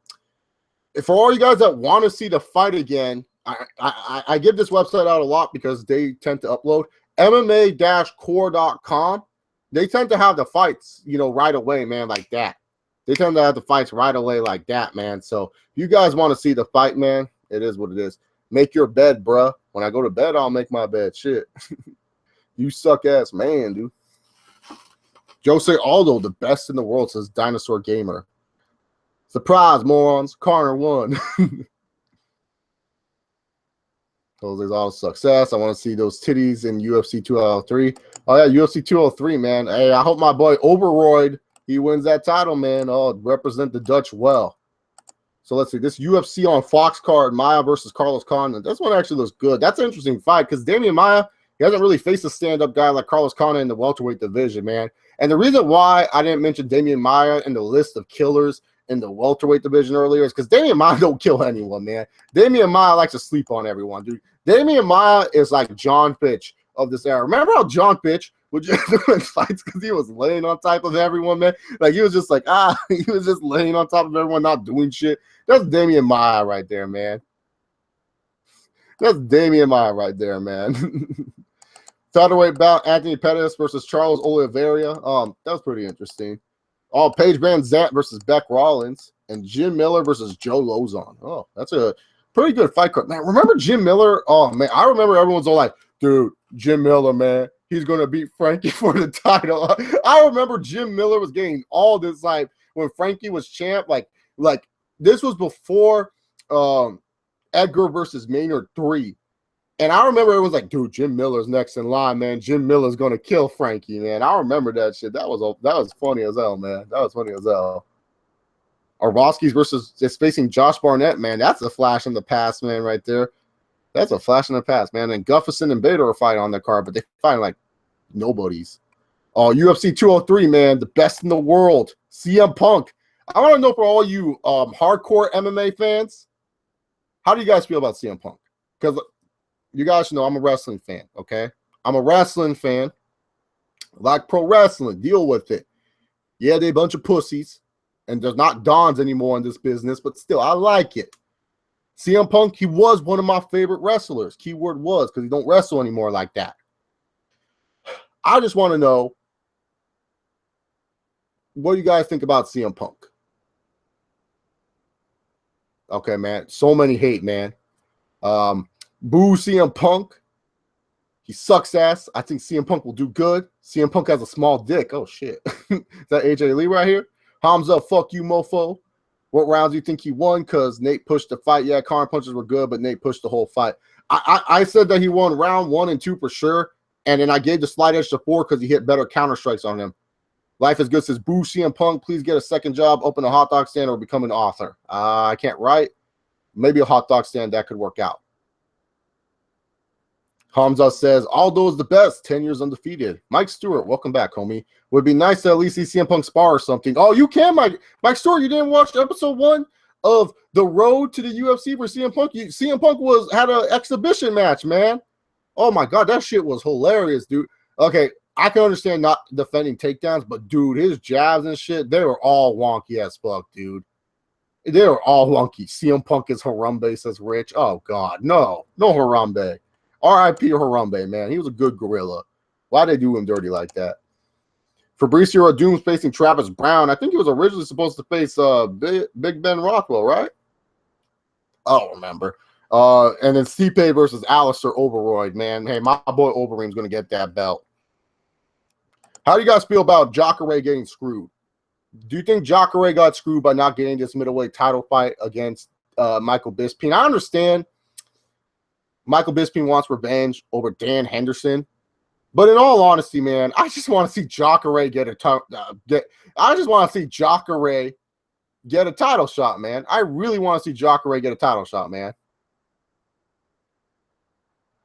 all you guys that want to see the fight again, I give this website out a lot because they tend to upload. MMA-core.com, they tend to have the fights, right away, man, like that. They tend to have the fights right away like that, man. So if you guys want to see the fight, man, it is what it is. Make your bed, bruh. When I go to bed, I'll make my bed. Shit. You suck-ass man, dude. Jose Aldo, the best in the world, says Dinosaur Gamer. Surprise, morons. Corner won. Jose's all success. I want to see those titties in UFC 203. Oh, yeah, UFC 203, man. Hey, I hope my boy Oberroyd, he wins that title, man. Oh, represent the Dutch well. So let's see. This UFC on Fox card, Maia versus Carlos Condit. This one actually looks good. That's an interesting fight because Damian Maia, he hasn't really faced a stand-up guy like Carlos Condit in the welterweight division, man. And the reason why I didn't mention Damian Maia in the list of killers in the welterweight division earlier is because Damian Maia don't kill anyone, man. Damian Maia likes to sleep on everyone, dude. Damian Maia is like John Fitch of this era. Remember how John Fitch would just win fights because he was laying on top of everyone, man? Like, he was just like, he was just laying on top of everyone, not doing shit. That's Damian Maia right there, man. That's Damian Maia right there, man. Featherweight bout, Anthony Pettis versus Charles Oliveira. That was pretty interesting. Paige Van Zandt versus Beck Rollins. And Jim Miller versus Joe Lozon. Oh, that's a pretty good fight card. Man, remember Jim Miller? Oh, man, I remember everyone's all like, dude, Jim Miller, man, he's going to beat Frankie for the title. I remember Jim Miller was getting all this, like, when Frankie was champ, like this was before Edgar versus Maynard 3. And I remember it was like, dude, Jim Miller's next in line, man. Jim Miller's going to kill Frankie, man. I remember that shit. That was funny as hell, man. That was funny as hell. Arlovsky's versus is facing Josh Barnett, man. That's a flash in the past, man, right there. That's a flash in the past, man. And Gustafsson and Bader are fighting on their card, but they fight like nobodies. UFC 203, man, the best in the world. CM Punk. I want to know for all you hardcore MMA fans, how do you guys feel about CM Punk? Because you guys know I'm a wrestling fan, okay? I'm a wrestling fan. I like pro wrestling. Deal with it. Yeah, they a bunch of pussies. And there's not dons anymore in this business, but still, I like it. CM Punk, he was one of my favorite wrestlers. Keyword was, because he don't wrestle anymore like that. I just want to know, what do you guys think about CM Punk? Okay, man. So many hate, man. Boo CM Punk. He sucks ass. I think CM Punk will do good. CM Punk has a small dick. Oh, shit. Is that AJ Lee right here? Hamza, fuck you, mofo. What rounds do you think he won? Because Nate pushed the fight. Yeah, counter punches were good, but Nate pushed the whole fight. I said that he won round 1 and 2 for sure. And then I gave the slight edge to 4 because he hit better counter strikes on him. Life is Good says, boo CM Punk. Please get a second job, open a hot dog stand, or become an author. I can't write. Maybe a hot dog stand, that could work out. Hamza says, Aldo is the best, 10 years undefeated. Mike Stewart, welcome back, homie. Would be nice to at least see CM Punk spar or something. Oh, you can, Mike Stewart. You didn't watch episode 1 of The Road to the UFC for CM Punk? CM Punk had an exhibition match, man. Oh, my God, that shit was hilarious, dude. Okay, I can understand not defending takedowns, but, dude, his jabs and shit, they were all wonky as fuck, dude. They were all wonky. CM Punk is Harambe, says Rich. Oh, God, no Harambe. R.I.P. Harambe, man. He was a good gorilla. Why'd they do him dirty like that? Fabricio Adum's facing Travis Brown. I think he was originally supposed to face Big Ben Rothwell, right? I don't remember. And then Stipe versus Alistair Overroyd, man. Hey, my boy Overeem's going to get that belt. How do you guys feel about Jacare getting screwed? Do you think Jacare got screwed by not getting this middleweight title fight against Michael Bisping? I understand Michael Bisping wants revenge over Dan Henderson, but in all honesty, man, I just want to see Jacare get a title shot, man. I really want to see Jacare get a title shot, man.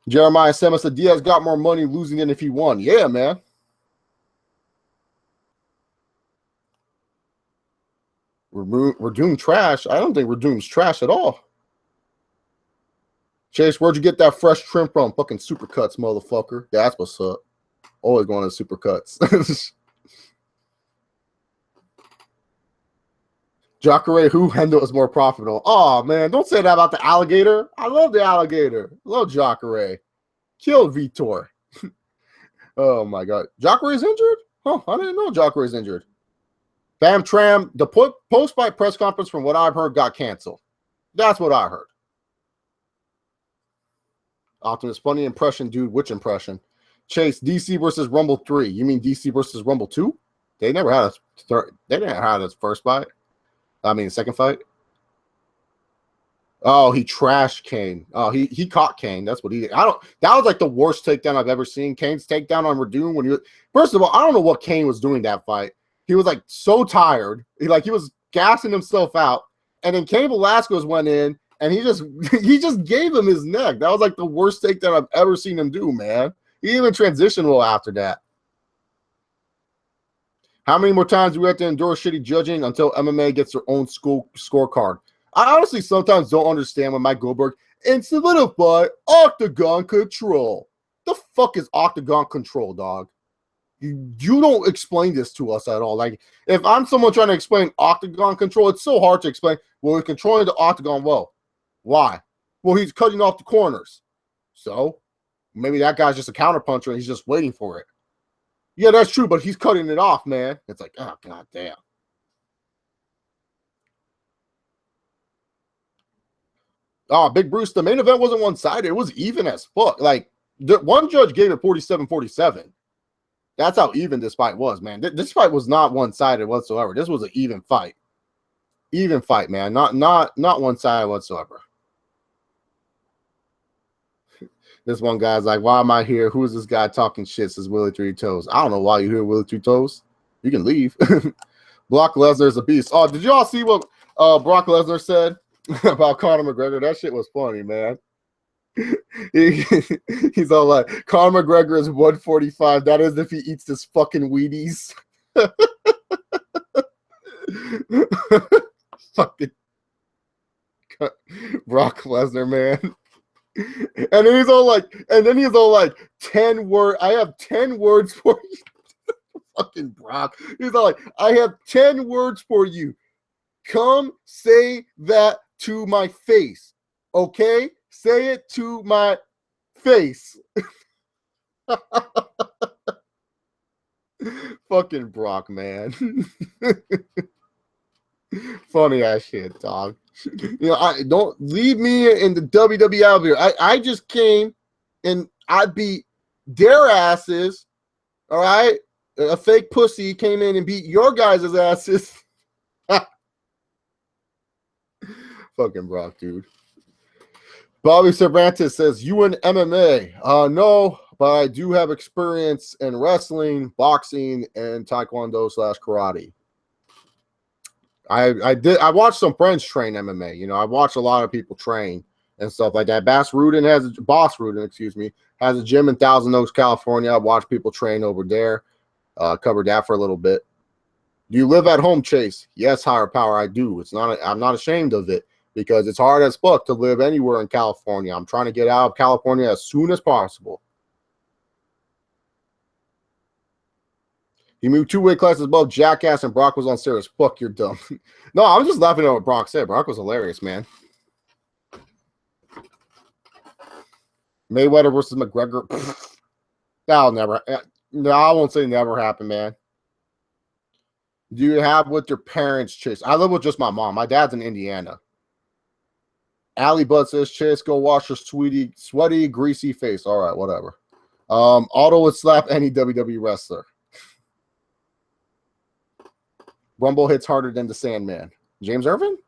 Jeremiah Sema said Diaz got more money losing than if he won. Yeah, man. We're doing trash. I don't think we're doing trash at all. Chase, where'd you get that fresh trim from? Fucking Supercuts, motherfucker. That's what's up. Always going to Supercuts. Jacare, who Hendo is more profitable? Oh, man, don't say that about the alligator. I love the alligator. Love Jacare. Kill Vitor. Oh my God. Jacare is injured? Huh, I didn't know Jacare is injured. Bam Tram, the post-fight press conference, from what I've heard, got canceled. That's what I heard. Optimus, funny impression, dude. Which impression? Chase, DC versus Rumble 3. You mean DC versus Rumble 2? They never had they didn't have his first fight. I mean, second fight. Oh, he trashed Kane. Oh, he caught Kane. That's what he did. That was like the worst takedown I've ever seen. Kane's takedown on Verdun when first of all, I don't know what Kane was doing that fight. He was like so tired. He was gassing himself out. And then Cain Velasquez went in and he just gave him his neck. That was like the worst takedown I've ever seen him do, man. He didn't even transition well after that. How many more times do we have to endure shitty judging until MMA gets their own scorecard? I honestly sometimes don't understand when Mike Goldberg and solidify octagon control. The fuck is octagon control, dog? You don't explain this to us at all. Like, if I'm someone trying to explain octagon control, it's so hard to explain. Well, he's controlling the octagon well. Why? Well, he's cutting off the corners. So maybe that guy's just a counterpuncher and he's just waiting for it. Yeah, that's true, but he's cutting it off, man. It's like, oh, god damn. Oh, Big Bruce, the main event wasn't one-sided. It was even as fuck. Like, one judge gave it 47-47. That's how even this fight was, man. This fight was not one-sided whatsoever. This was an even fight. Even fight, man. Not one-sided whatsoever. This one guy's like, why am I here? Who is this guy talking shit? Says Willie Three Toes. I don't know why you're here, Willie Three Toes. You can leave. Brock Lesnar's a beast. Oh, did you all see what Brock Lesnar said about Conor McGregor? That shit was funny, man. He's all like, Conor McGregor is 145. That is if he eats this fucking Wheaties. Fucking Brock Lesnar, man. And then he's all like, 10 words. I have 10 words for you. Fucking Brock. He's all like, I have 10 words for you. Come say that to my face. Okay? Say it to my face. Fucking Brock, man. Funny ass shit, dog. I don't leave me in the WWE out here. I just came and I beat their asses. All right, a fake pussy came in and beat your guys' asses. Fucking Brock, dude. Bobby Cervantes says, you in MMA? No, but I do have experience in wrestling, boxing, and taekwondo/karate. I watched some friends train MMA. I watched a lot of people train and stuff like that. Boss Rudin has a gym in Thousand Oaks, California. I watched people train over there. Covered that for a little bit. Do you live at home, Chase? Yes, higher power, I do. I'm not ashamed of it because it's hard as fuck to live anywhere in California. I'm trying to get out of California as soon as possible. He moved 2 weight classes above Jackass, and Brock was on serious. Fuck, you're dumb. No, I was just laughing at what Brock said. Brock was hilarious, man. Mayweather versus McGregor. That'll never. No, I won't say never happen, man. Do you have with your parents, Chase? I live with just my mom. My dad's in Indiana. Allie Bud says, Chase, go wash your sweaty, greasy face. All right, whatever. Otto would slap any WWE wrestler. Rumble hits harder than the Sandman. James Irvin?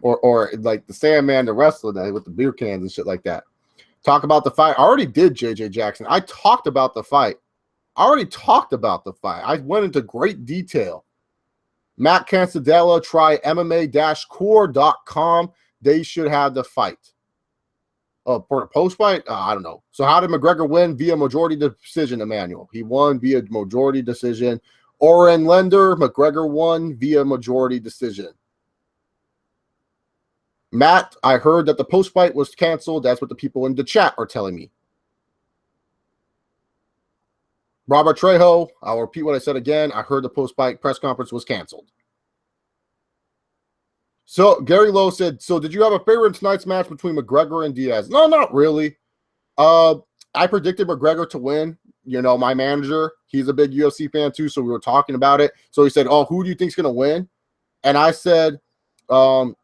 or like the Sandman, the wrestler that with the beer cans and shit like that. Talk about the fight. I already did, JJ Jackson. I talked about the fight. I went into great detail. Matt Cansadella, try MMA-core.com. They should have the fight. For the post-fight? I don't know. So how did McGregor win? Via majority decision, Emmanuel. He won via majority decision. Oren Lender, McGregor won via majority decision. Matt, I heard that the post-fight was canceled. That's what the people in the chat are telling me. Robert Trejo, I'll repeat what I said again. I heard the post-fight press conference was canceled. So Gary Lowe said, so did you have a favorite in tonight's match between McGregor and Diaz? No, not really. I predicted McGregor to win you know, my manager, he's a big UFC fan too, so we were talking about it. So he said, "Oh, who do you think's gonna win?" And I said that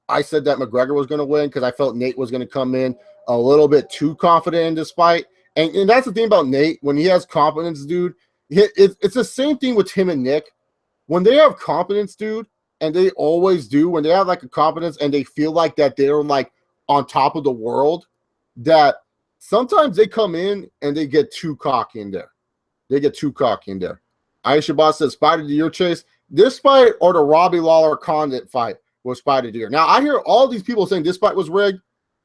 McGregor was gonna win because I felt Nate was gonna come in a little bit too confident in this fight. And that's the thing about Nate. When he has confidence, dude, it's the same thing with him and Nick. When they have confidence, dude, and they always do, when they have like a confidence and they feel like that they're like on top of the world, that sometimes they come in and they get too cocky in there. They get too cocky in there. Aisha Boss says, fight of the year, Chase. This fight or the Robbie Lawler Condit fight was fight of the year. Now, I hear all these people saying this fight was rigged.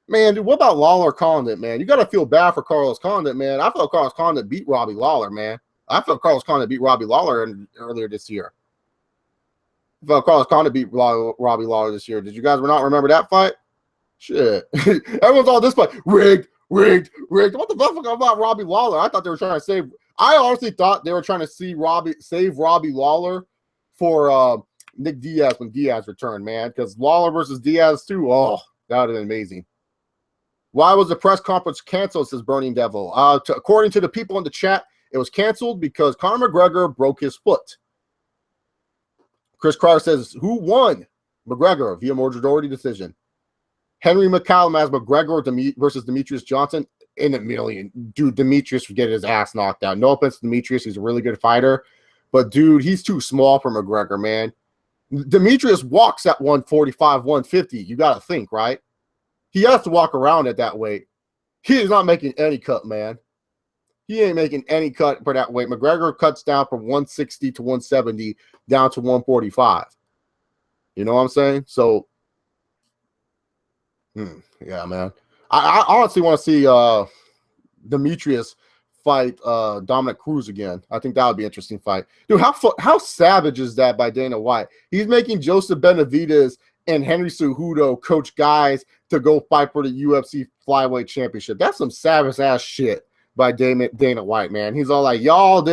Man, dude, what about Lawler Condit, man? You got to feel bad for Carlos Condit, man. I felt Carlos Condit beat Robbie Lawler, man. I felt Carlos Condit beat Robbie Lawler earlier this year. I felt Carlos Condit beat Robbie Lawler this year. Did you guys not remember that fight? Shit. Everyone's all this fight. Rigged. What the fuck about Robbie Lawler? I thought they were trying to save. I honestly thought they were trying to save Robbie Lawler for Nick Diaz when Diaz returned, man. Because Lawler versus Diaz too. Oh, that would have been amazing. Why was the press conference canceled? Says Burning Devil. According to the people in the chat, it was canceled because Conor McGregor broke his foot. Chris Crowder says, who won? McGregor via majority decision. Henry McCallum has McGregor versus Demetrius Johnson in a million. Dude, Demetrius would get his ass knocked out. No offense to Demetrius. He's a really good fighter. But, dude, he's too small for McGregor, man. Demetrius walks at 145, 150. You got to think, right? He has to walk around at that weight. He is not making any cut, man. He ain't making any cut for that weight. McGregor cuts down from 160 to 170 down to 145. You know what I'm saying? So, yeah, man. I honestly want to see Demetrius fight Dominic Cruz again. I think that would be an interesting fight. Dude, how savage is that by Dana White? He's making Joseph Benavidez and Henry Cejudo coach guys to go fight for the UFC flyweight championship. That's some savage-ass shit by Dana White, man. He's all like, y'all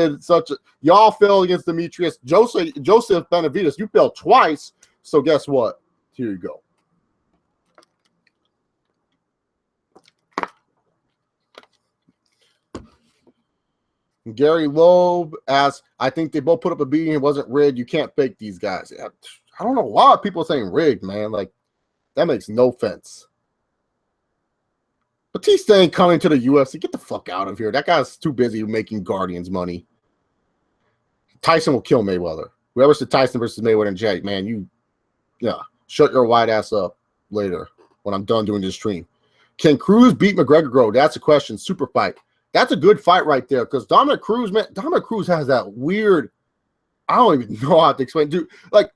failed against Demetrius. Joseph Benavidez, you failed twice, so guess what? Here you go. Gary Loeb asks, I think they both put up a beating. It wasn't rigged. You can't fake these guys. I don't know why people are saying rigged, man. Like, that makes no sense. Batista ain't coming to the UFC. Get the fuck out of here. That guy's too busy making Guardians money. Tyson will kill Mayweather. Whoever said Tyson versus Mayweather and Jake, man, shut your white ass up later when I'm done doing this stream. Can Cruz beat McGregor? That's a question. Super fight. That's a good fight right there because Dominic Cruz has that weird, I don't even know how to explain. Dude, like,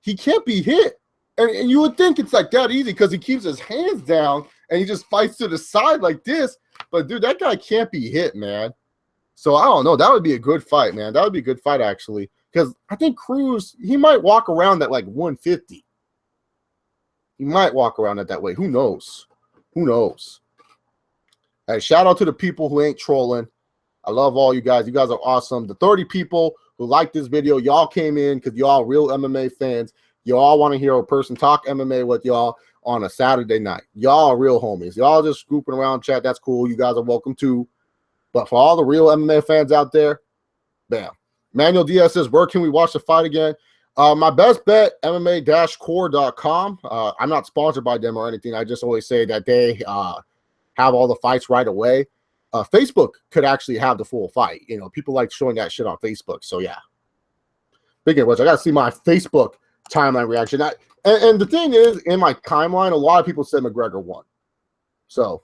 he can't be hit. And you would think it's like that easy because he keeps his hands down and he just fights to the side like this. But, dude, that guy can't be hit, man. So, I don't know. That would be a good fight, man. That would be a good fight, actually. Because I think Cruz, he might walk around at like 150. He might walk around at that way. Who knows? Who knows? Hey, shout out to the people who ain't trolling. I love all you guys. You guys are awesome. The 30 people who like this video, y'all came in because y'all real MMA fans. Y'all want to hear a person talk MMA with y'all on a Saturday night. Y'all are real homies. Y'all just grouping around chat. That's cool. You guys are welcome too. But for all the real MMA fans out there, bam. Manuel Diaz says, where can we watch the fight again? My best bet, MMA-core.com. I'm not sponsored by them or anything. I just always say that they have all the fights right away. Facebook could actually have the full fight. You know, people like showing that shit on Facebook. So, yeah. Speaking of which, I got to see my Facebook timeline reaction. And the thing is, in my timeline, a lot of people said McGregor won. So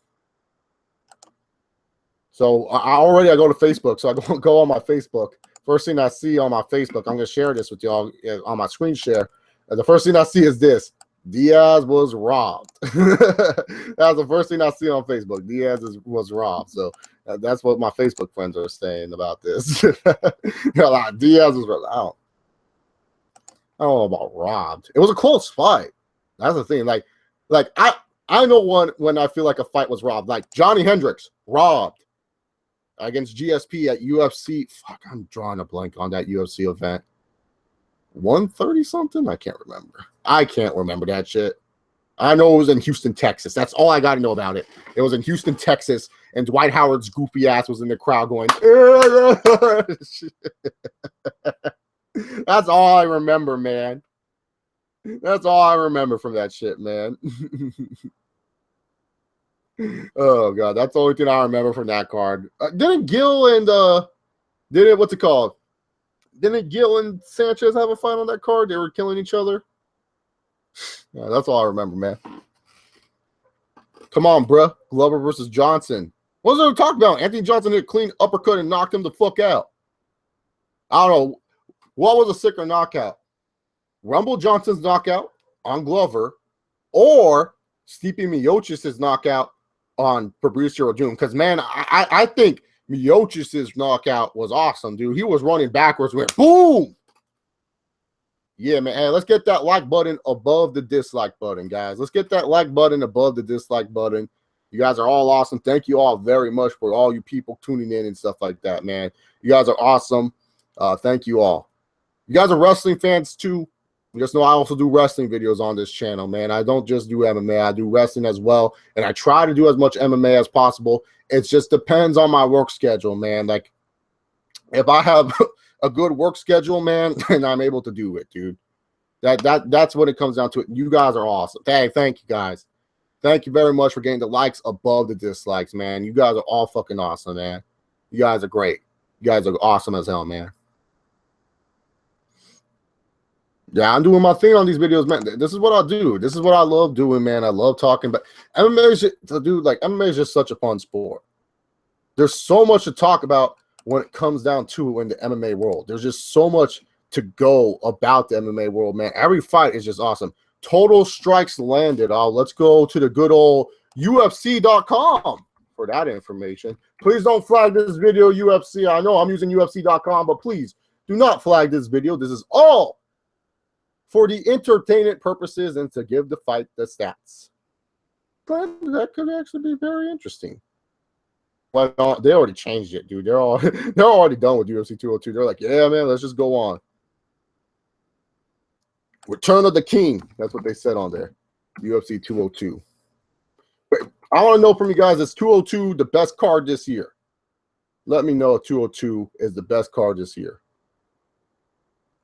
I go to Facebook. So I go on my Facebook. First thing I see on my Facebook, I'm going to share this with y'all on my screen share. The first thing I see is this. Diaz was robbed. That's the first thing I see on Facebook. Diaz was robbed. So that's what my Facebook friends are saying about this. Like, Diaz was robbed. I don't know about robbed. It was a close fight. That's the thing. Like I know when I feel like a fight was robbed. Like Johnny Hendricks robbed against GSP at UFC. Fuck, I'm drawing a blank on that UFC event. 130 something? I can't remember. I can't remember that shit. I know it was in Houston, Texas. That's all I got to know about it. It was in Houston, Texas, and Dwight Howard's goofy ass was in the crowd going. That's all I remember, man. That's all I remember from that shit, man. Oh god, that's the only thing I remember from that card. Didn't Gil and what's it called? Didn't Gil and Sanchez have a fight on that card? They were killing each other. Yeah, that's all I remember, man. Come on, bruh. Glover versus Johnson. What was I talking about? Anthony Johnson hit a clean uppercut and knocked him the fuck out. I don't know. What was a sicker knockout? Rumble Johnson's knockout on Glover or Stipe Miocic's knockout on Fabricio Werdum? Because, man, I think Miocic's knockout was awesome, dude. He was running backwards, went boom. Yeah, man. Hey, let's get that like button above the dislike button, guys. Let's get that like button above the dislike button. You guys are all awesome. Thank you all very much for all you people tuning in and stuff like that, man. You guys are awesome. Thank you all. You guys are wrestling fans too. Just know I also do wrestling videos on this channel, man. I don't just do MMA. I do wrestling as well, and I try to do as much MMA as possible. It just depends on my work schedule, man. Like, if I have a good work schedule, man, then I'm able to do it, dude. That's what it comes down to. You guys are awesome. Hey, thank you, guys. Thank you very much for getting the likes above the dislikes, man. You guys are all fucking awesome, man. You guys are great. You guys are awesome as hell, man. Yeah, I'm doing my thing on these videos, man. This is what I do. This is what I love doing, man. I love talking, but MMA is just, dude, like, MMA is just such a fun sport. There's so much to talk about when it comes down to in the MMA world. There's just so much to go about the MMA world, man. Every fight is just awesome. Total strikes landed. Oh, let's go to the good old UFC.com for that information. Please don't flag this video, UFC. I know I'm using UFC.com, but please do not flag this video. This is all for the entertainment purposes and to give the fight the stats. But that could actually be very interesting. But they already changed it, dude. They're already done with UFC 202. They're like, yeah, man, let's just go on. Return of the King. That's what they said on there. UFC 202. Wait, I want to know from you guys, is 202 the best card this year? Let me know if 202 is the best card this year.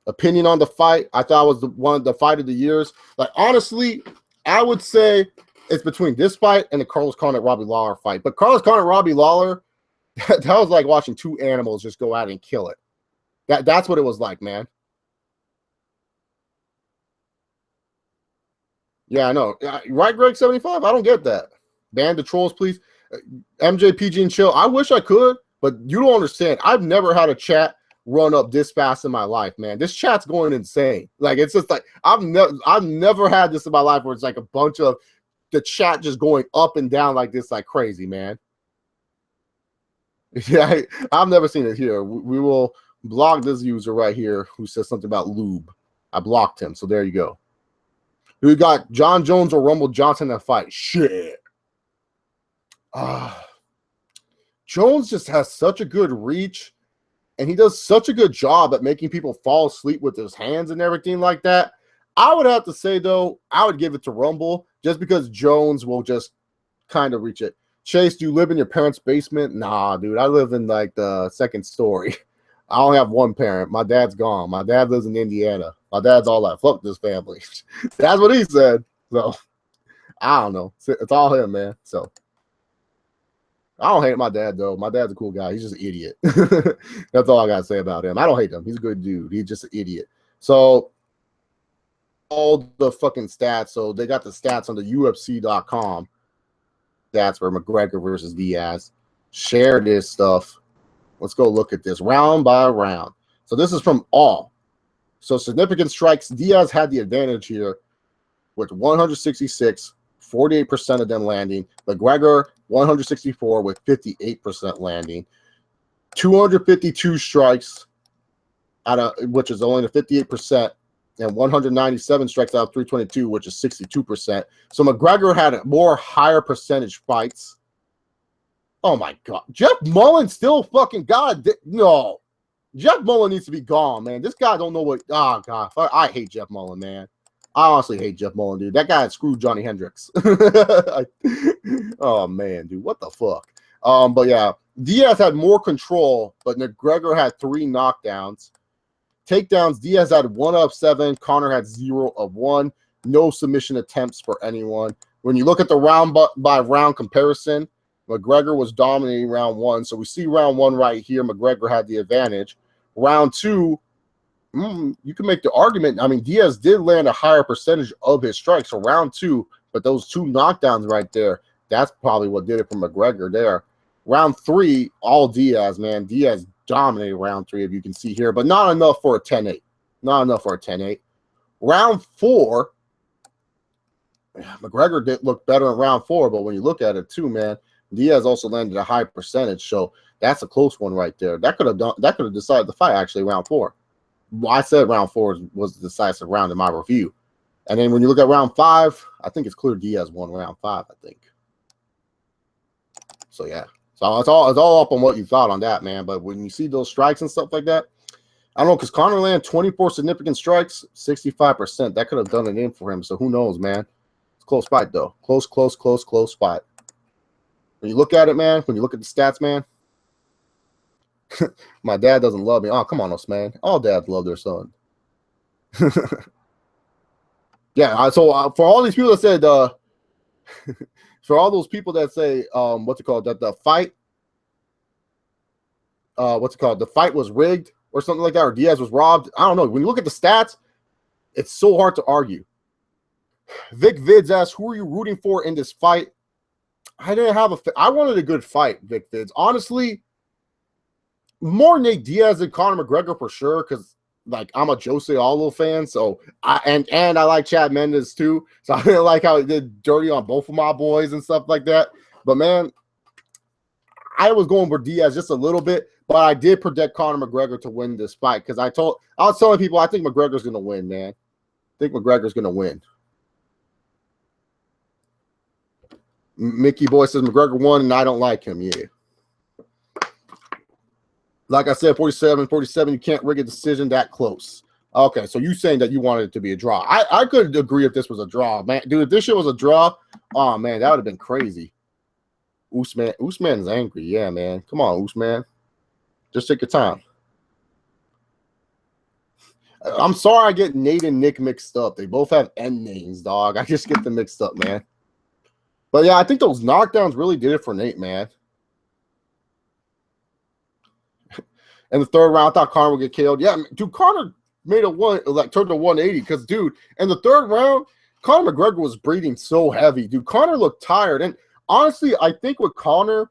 Opinion on the fight. I thought it was one of the fight of the years. Like, honestly, I would say it's between this fight and the Carlos Condit Robbie Lawler fight. But Carlos Condit Robbie Lawler, that was like watching two animals just go out and kill it. That's what it was like, man. Yeah, I know. Right, Greg 75? I don't get that. Ban the trolls, please. MJ, PG, and Chill. I wish I could, but you don't understand. I've never had a chat run up this fast in my life, man. This chat's going insane. Like, it's just like I've never had this in my life where it's like a bunch of the chat just going up and down like this, like crazy, man. Yeah, I've never seen it here. We will block this user right here who says something about lube. I blocked him, so there you go. We got John Jones or Rumble Johnson in that fight. Shit. Jones just has such a good reach, and he does such a good job at making people fall asleep with his hands and everything like that. I would have to say, though, I would give it to Rumble just because Jones will just kind of reach it. Chase, do you live in your parents' basement? Nah, dude. I live in, like, the second story. I only have one parent. My dad's gone. My dad lives in Indiana. My dad's all like, fuck this family. That's what he said. So, I don't know. It's all him, man. So, I don't hate my dad, though. My dad's a cool guy. He's just an idiot. That's all I got to say about him. I don't hate him. He's a good dude. He's just an idiot. So, all the fucking stats. So, they got the stats on the UFC.com. That's where McGregor versus Diaz. Share this stuff. Let's go look at this round by round. So this is from all. So significant strikes. Diaz had the advantage here with 166, 48% of them landing. McGregor, 164 with 58% landing. 252 strikes out of which is only the 58%, and 197 strikes out of 322, which is 62%. So McGregor had more higher percentage fights. Oh my God. Jeff Mullen still fucking no. Jeff Mullen needs to be gone, man. This guy don't know what. Oh God. I hate Jeff Mullen, man. I honestly hate Jeff Mullen, dude. That guy screwed Johnny Hendricks. Oh man, dude, what the fuck? But yeah, Diaz had more control, but McGregor had 3 knockdowns. Takedowns, Diaz had 1 of 7. Conor had 0 of 1. No submission attempts for anyone. When you look at the round by round comparison, McGregor was dominating round 1. So we see round 1 right here. McGregor had the advantage. Round 2, you can make the argument. I mean, Diaz did land a higher percentage of his strikes. So round 2, but those 2 knockdowns right there, that's probably what did it for McGregor there. Round 3, all Diaz, man. Diaz dominated round 3, if you can see here, but not enough for a 10-8. Not enough for a 10-8. Round 4, McGregor did look better in round 4, but when you look at it too, man, Diaz also landed a high percentage. So that's a close one right there. That could have decided the fight actually round 4. Well, I said round 4 was the decisive round in my review. And then when you look at round 5, I think it's clear Diaz won round 5, I think. So yeah. So it's all up on what you thought on that, man. But when you see those strikes and stuff like that, I don't know, because Conor landed 24 significant strikes, 65%. That could have done it in for him. So who knows, man? It's a close fight, though. Close fight. When you look at it, man, when you look at the stats, man, my dad doesn't love me. Oh, come on, us, man. All dads love their son. Yeah, so for all these people that said, for all those people that say, what's it called, that the fight, the fight was rigged or something like that, or Diaz was robbed. I don't know. When you look at the stats, it's so hard to argue. Vic Vids asks, who are you rooting for in this fight? I didn't have I wanted a good fight, Vic Vids. Honestly, more Nate Diaz than Conor McGregor for sure, because like I'm a Jose Aldo fan, so and I like Chad Mendes too. So I didn't like how he did dirty on both of my boys and stuff like that. But man, I was going for Diaz just a little bit, but I did predict Conor McGregor to win this fight because I was telling people I think McGregor's gonna win, man. I think McGregor's gonna win. Mickey Boy says McGregor won and I don't like him. Yeah. Like I said, 47, you can't rig a decision that close. Okay, so you saying that you wanted it to be a draw. I could agree if this was a draw, man. Dude, if this shit was a draw, oh, man, that would have been crazy. Usman's angry. Yeah, man. Come on, Usman. Just take your time. I'm sorry I get Nate and Nick mixed up. They both have N names, dog. I just get them mixed up, man. But, yeah, I think those knockdowns really did it for Nate, man. In the 3rd round, I thought Conor would get killed. Yeah, dude, Conor made turned to 180 because, dude, in the 3rd round, Conor McGregor was breathing so heavy. Dude, Conor looked tired. And honestly, I think with Conor,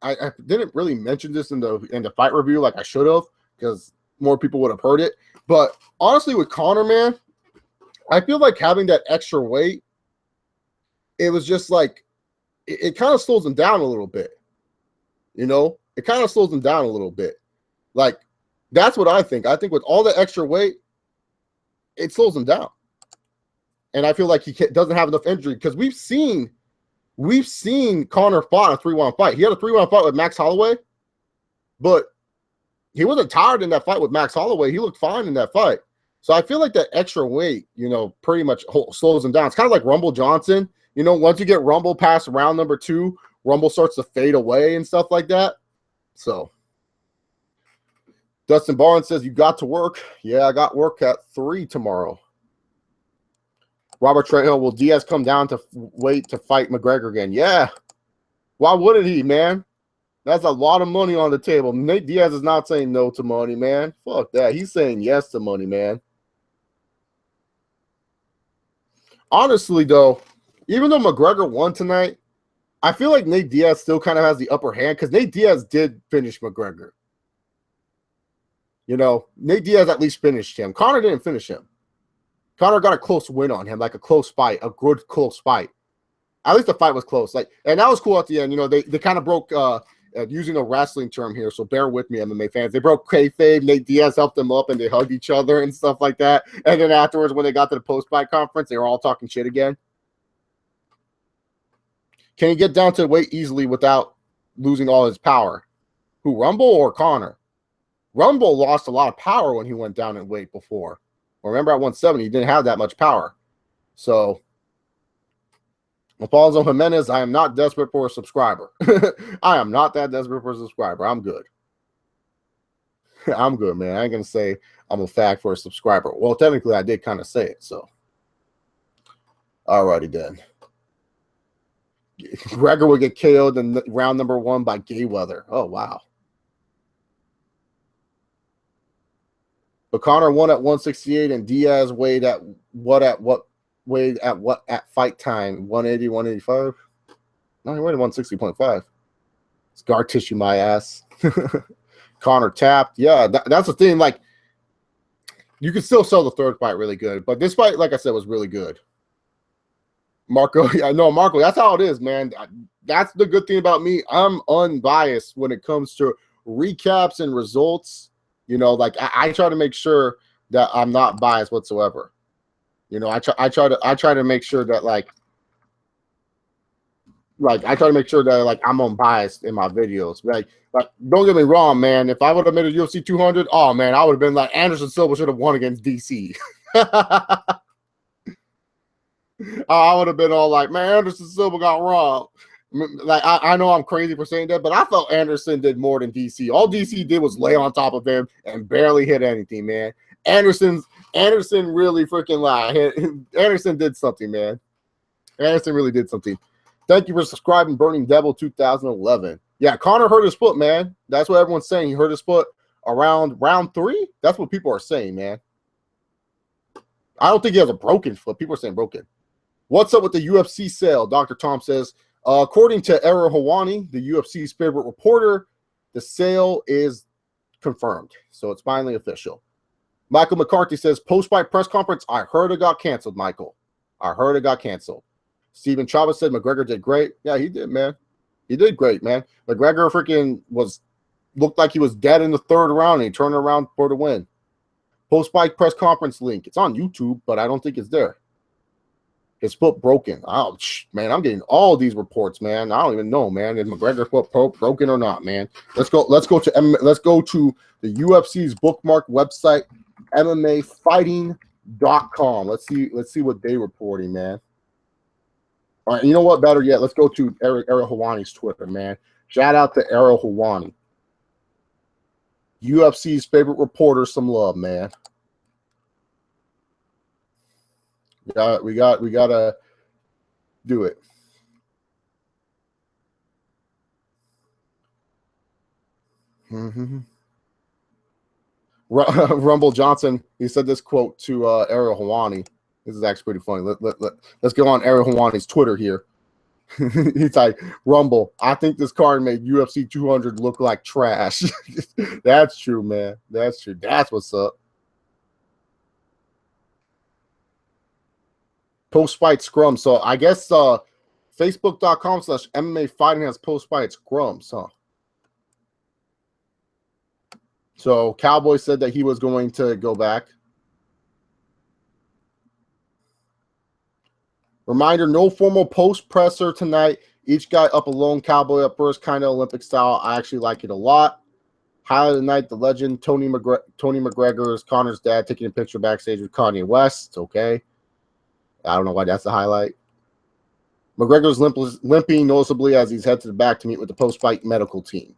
I didn't really mention this in the fight review like I should have because more people would have heard it. But honestly, with Conor, man, I feel like having that extra weight, it was just like it kind of slows him down a little bit. You know, it kind of slows him down a little bit. Like, that's what I think. I think with all the extra weight, it slows him down. And I feel like he doesn't have enough injury because we've seen Conor fought a 3-1 fight. He had a 3-1 fight with Max Holloway, but he wasn't tired in that fight with Max Holloway. He looked fine in that fight. So I feel like that extra weight, you know, pretty much slows him down. It's kind of like Rumble Johnson. You know, once you get Rumble past round number 2, Rumble starts to fade away and stuff like that. So Dustin Barnes says, you got to work. Yeah, I got work at 3 tomorrow. Robert Trejo, will Diaz come down to wait to fight McGregor again? Yeah. Why wouldn't he, man? That's a lot of money on the table. Nate Diaz is not saying no to money, man. Fuck that. He's saying yes to money, man. Honestly, though, even though McGregor won tonight, I feel like Nate Diaz still kind of has the upper hand because Nate Diaz did finish McGregor. You know, Nate Diaz at least finished him. Conor didn't finish him. Conor got a close win on him, like a close fight, a good close fight. At least the fight was close. Like, and that was cool at the end. You know, they kind of broke, using a wrestling term here, so bear with me, MMA fans. They broke kayfabe. Nate Diaz helped them up, and they hugged each other and stuff like that. And then afterwards, when they got to the post-fight conference, they were all talking shit again. Can he get down to weight easily without losing all his power? Who, Rumble or Conor? Rumble lost a lot of power when he went down in weight before. Remember at 170, he didn't have that much power. So, Alfonso Jimenez, I am not desperate for a subscriber. I am not that desperate for a subscriber. I'm good. I'm good, man. I ain't going to say I'm a fag for a subscriber. Well, technically, I did kind of say it, so. Alrighty, then. Gregor would get KO'd in round number 1 by Gayweather. Oh, wow. But Conor won at 168, and Diaz weighed at fight time? 180, 185? No, he weighed 160.5. Scar tissue my ass. Conor tapped. Yeah, that's the thing. Like, you can still sell the third fight really good, but this fight, like I said, was really good. Marco, yeah, no, Marco, that's how it is, man. That's the good thing about me. I'm unbiased when it comes to recaps and results. You know, like I try to make sure that I'm not biased whatsoever. You know, I try to make sure that like I try to make sure that like I'm unbiased in my videos. Like don't get me wrong, man. If I would have made a UFC 200, oh man, I would have been like Anderson Silva should have won against DC. I would have been all like, man, Anderson Silva got robbed. Like I know I'm crazy for saying that, but I felt Anderson did more than DC. All DC did was lay on top of him and barely hit anything, man. Anderson really freaking hit. Anderson did something, man. Anderson really did something. Thank you for subscribing, Burning Devil 2011. Yeah, Conor hurt his foot, man. That's what everyone's saying. He hurt his foot around round 3. That's what people are saying, man. I don't think he has a broken foot. People are saying broken. What's up with the UFC sale? Dr. Tom says, according to Errol Hawani, the UFC's favorite reporter, the sale is confirmed. So it's finally official. Michael McCarthy says, post-fight press conference, I heard it got canceled, Michael. I heard it got canceled. Steven Chavez said McGregor did great. Yeah, he did, man. He did great, man. McGregor freaking looked like he was dead in the 3rd round, and he turned around for the win. Post-fight press conference link. It's on YouTube, but I don't think it's there. His foot broken. Ouch, man. I'm getting all these reports, man. I don't even know, man. Is McGregor's foot broken or not, man? Let's go to the UFC's bookmark website, MMAfighting.com. Let's see what they reporting, man. All right, you know what? Better yet, let's go to Errol Hawani's Twitter, man. Shout out to Errol Hawani. UFC's favorite reporter, some love, man. We gotta do it. Rumble Johnson, he said this quote to Errol Hawani. This is actually pretty funny. Let's go on Errol Hawani's Twitter here. He's like, Rumble, I think this card made UFC 200 look like trash. That's true, man. That's true. That's what's up. Post-fight scrum. So I guess Facebook.com/MMA Fighting has post-fight scrums, huh? So Cowboy said that he was going to go back. Reminder, no formal post-presser tonight. Each guy up alone, Cowboy up first, kind of Olympic style. I actually like it a lot. Highlight of the night, the legend, Tony McGregor is Conor's dad taking a picture backstage with Kanye West. It's okay. I don't know why that's the highlight. McGregor's limping noticeably as he's head to the back to meet with the post-fight medical team.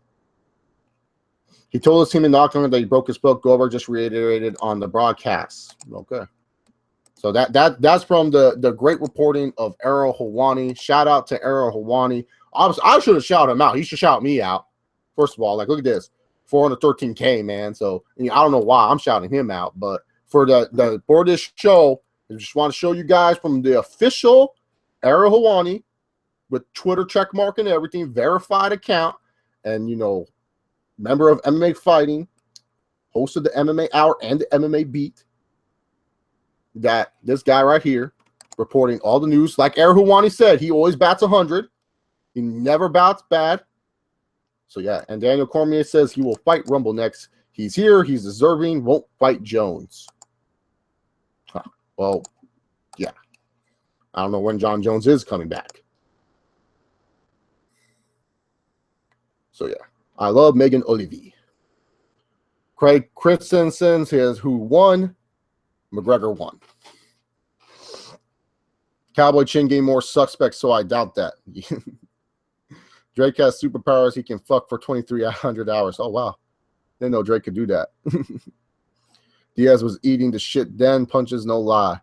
He told his team in the octagon that he broke his foot. Glover just reiterated on the broadcast. Okay. So that's from the great reporting of Errol Hawani. Shout out to Errol Hawani. I should have shouted him out. He should shout me out. First of all, like, look at this. 413K, man. So I don't know why I'm shouting him out, but for this show, I just want to show you guys from the official Errol Hawani with Twitter check mark and everything, verified account, and member of MMA Fighting, host of the MMA Hour and the MMA Beat. That this guy right here reporting all the news. Like Errol Hawani said, he always bats 100. He never bats bad. So yeah, and Daniel Cormier says he will fight Rumble next. He's here. He's deserving. Won't fight Jones. Huh. Well, yeah. I don't know when John Jones is coming back. So yeah, I love Megan Olivier. Craig Christensen says who won. McGregor won. Cowboy Chin Game more suspect, so I doubt that. Drake has superpowers. He can fuck for 2,300 hours. Oh, wow. Didn't know Drake could do that. Diaz was eating the shit then. Punches, no lie.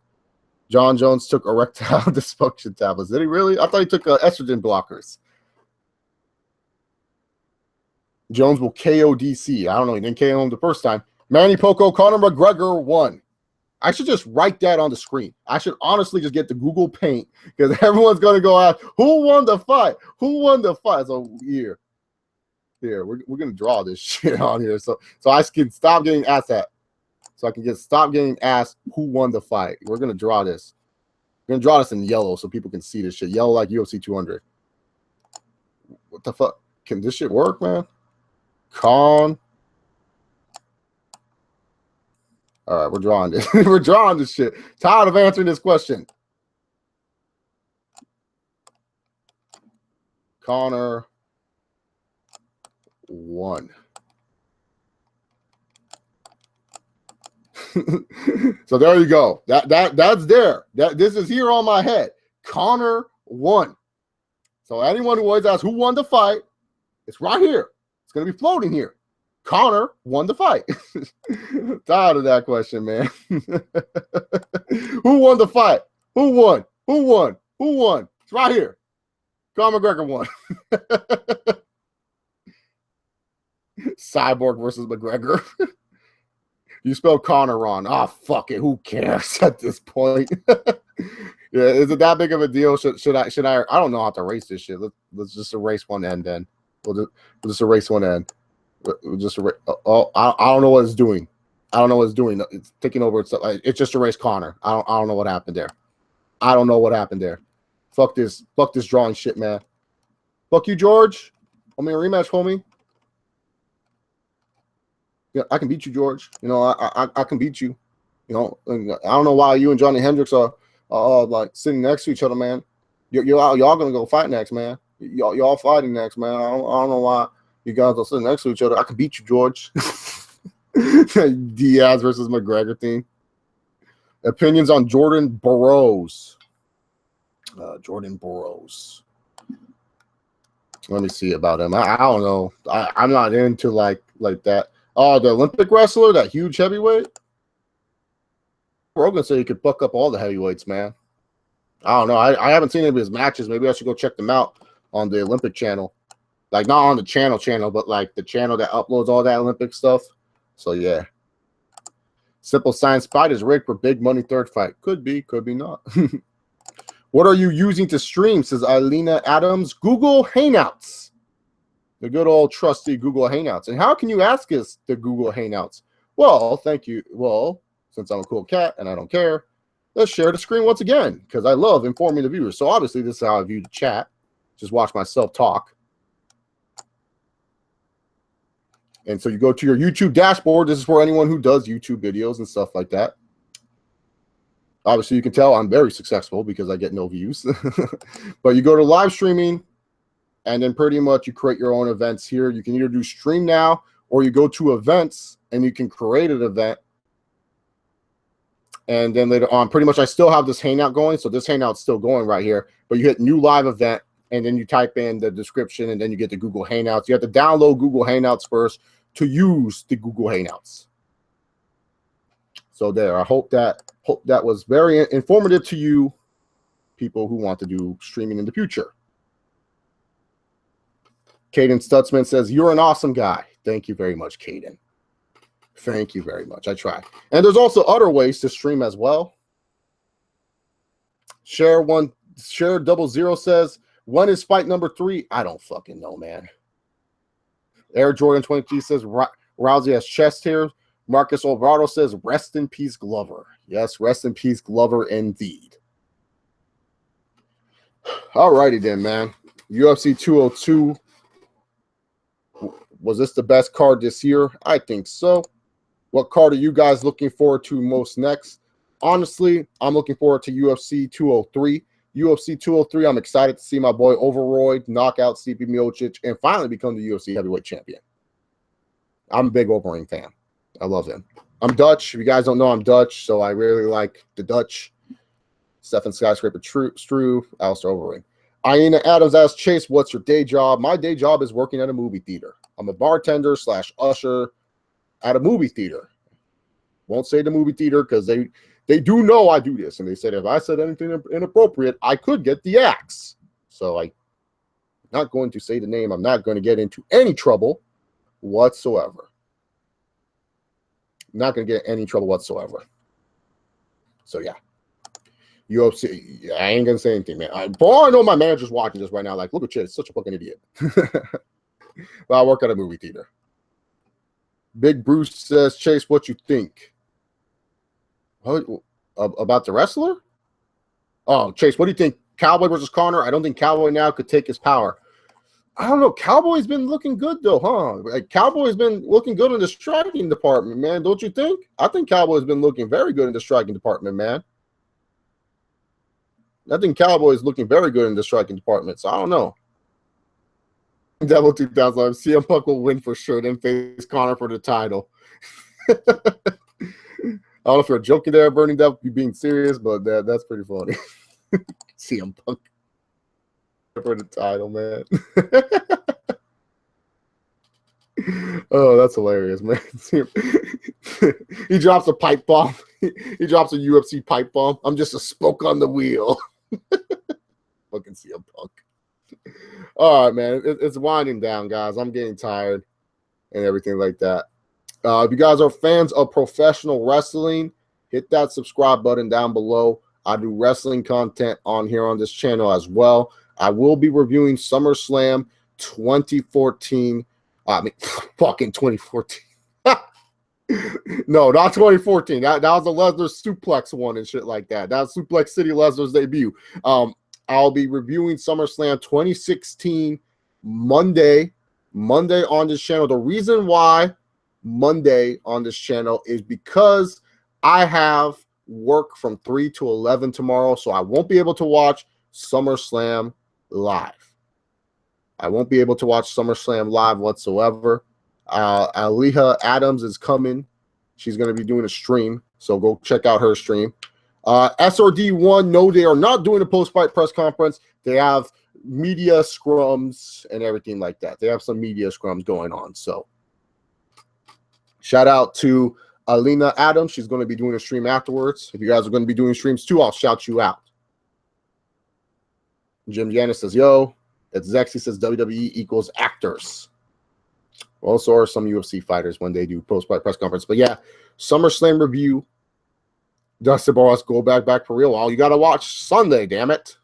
John Jones took erectile dysfunction tablets. Did he really? I thought he took estrogen blockers. Jones will KO DC. I don't know. He didn't KO him the first time. Manny Pacquiao, Conor McGregor won. I should just write that on the screen. I should honestly just get the Google Paint because everyone's going to go out, who won the fight? Who won the fight? So here, we're going to draw this shit on here so I can stop getting asked that. So I can just stop getting asked who won the fight. We're going to draw this. We're going to draw this in yellow so people can see this shit. Yellow like UFC 200. What the fuck? Can this shit work, man? Con. All right, we're drawing this. We're drawing this shit. Tired of answering this question. Conor won. So there you go. That's there. This is here on my head. Conor won. So anyone who always asks who won the fight, it's right here. It's going to be floating here. Conor won the fight. Tired of that question, man. Who won the fight? Who won? Who won? Who won? It's right here. Conor McGregor won. Cyborg versus McGregor. You spelled Conor wrong. Oh, fuck it. Who cares at this point? Yeah, is it that big of a deal? Should I? I don't know how to erase this shit. Let's just erase one end then. We'll just erase one end. We'll just erase. Oh, I don't know what it's doing. I don't know what it's doing. It's taking over. It just erased Conor. I don't know what happened there. I don't know what happened there. Fuck this drawing shit, man. Fuck you, George. I mean, a rematch, homie. Yeah, I can beat you, George. You know, I can beat you. You know, I don't know why you and Johnny Hendricks are like sitting next to each other, man. Y'all gonna go fight next, man. Y'all fighting next, man. I don't know why you guys are sitting next to each other. I can beat you, George. Diaz versus McGregor thing. Opinions on Jordan Burroughs. Jordan Burroughs. Let me see about him. I don't know. I'm not into like that. Oh, the Olympic wrestler, that huge heavyweight. Rogan said he could fuck up all the heavyweights, man. I don't know. I haven't seen any of his matches. Maybe I should go check them out on the Olympic channel. Like, not on the channel, but like the channel that uploads all that Olympic stuff. So, yeah. Simple Science Fight is rigged for big money third fight. Could be not. What are you using to stream, says Eileena Adams? Google Hangouts. The good old trusty Google Hangouts. And how can you ask us the Google Hangouts? Well, thank you. Well, since I'm a cool cat and I don't care, let's share the screen once again because I love informing the viewers. So obviously this is how I view the chat. Just watch myself talk. And so you go to your YouTube dashboard. This is for anyone who does YouTube videos and stuff like that. Obviously, you can tell I'm very successful because I get no views. But you go to live streaming, and then pretty much you create your own events here. You can either do stream now, or you go to events, and you can create an event. And then later on, pretty much I still have this Hangout going. So this Hangout's still going right here. But you hit new live event, and then you type in the description, and then you get the Google Hangouts. You have to download Google Hangouts first to use the Google Hangouts. So there, I hope that was very informative to you, people who want to do streaming in the future. Caden Stutzman says, you're an awesome guy. Thank you very much, Caden. Thank you very much. I try. And there's also other ways to stream as well. Share 00 says, when is fight number 3? I don't fucking know, man. Air Jordan 20G says, Rousey has chest hair. Marcus Alvarado says, rest in peace, Glover. Yes, rest in peace, Glover, indeed. All righty then, man. UFC 202. Was this the best card this year? I think so. What card are you guys looking forward to most next? Honestly, I'm looking forward to UFC 203. UFC 203, I'm excited to see my boy Overroyd knock out Stipe Miocic and finally become the UFC heavyweight champion. I'm a big Overeem fan. I love him. I'm Dutch. If you guys don't know, I'm Dutch, so I really like the Dutch. Stephen Skyscraper Strew, Alistair Overeem. Iena Adams asks, Chase, what's your day job? My day job is working at a movie theater. I'm a bartender / usher at a movie theater. Won't say the movie theater because they do know I do this. And they said if I said anything inappropriate, I could get the axe. So I'm not going to say the name. I'm not going to get into any trouble whatsoever. Not going to get any trouble whatsoever. So, yeah. UFC, I ain't going to say anything, man. I know my manager's watching this right now. Like, look at Chase, such a fucking idiot. But I work at a movie theater. Big Bruce says, Chase, what you think? About the wrestler? Oh, Chase, what do you think? Cowboy versus Conor? I don't think Cowboy now could take his power. I don't know. Cowboy's been looking good, though, huh? Like, Cowboy's been looking good in the striking department, man. Don't you think? I think Cowboy's been looking very good in the striking department, man. I think Cowboy's looking very good in the striking department, so I don't know. Devil 2000, CM Punk will win for sure, then face Conor for the title. I don't know if you're joking there, Burning Devil, you're being serious, but that's pretty funny. CM Punk for the title, man. Oh, that's hilarious, man. He drops a pipe bomb. He drops a UFC pipe bomb. I'm just a spoke on the wheel. Fucking CM Punk. All right, man. It's winding down, guys. I'm getting tired and everything like that. If you guys are fans of professional wrestling, hit that subscribe button down below. I do wrestling content on here on this channel as well. I will be reviewing SummerSlam 2014. I mean, fucking 2014. No, not 2014. That was the Lesnar suplex one and shit like that. That was Suplex City Lesnar's debut. I'll be reviewing SummerSlam 2016 Monday on this channel. The reason why Monday on this channel is because I have work from 3 to 11 tomorrow, so I won't be able to watch SummerSlam live. I won't be able to watch SummerSlam live whatsoever. Aleha Adams is coming. She's going to be doing a stream, so go check out her stream. SRD1, no, they are not doing a post-fight press conference. They have media scrums and everything like that. They have some media scrums going on. So shout out to Alina Adams. She's going to be doing a stream afterwards. If you guys are going to be doing streams too, I'll shout you out. Jim Janis says, yo, it's Zexy says WWE equals actors. Well, so are some UFC fighters when they do post-fight press conference. But yeah, SummerSlam review. Dustin Barros, go back for real. Well, you got to watch Sunday, damn it.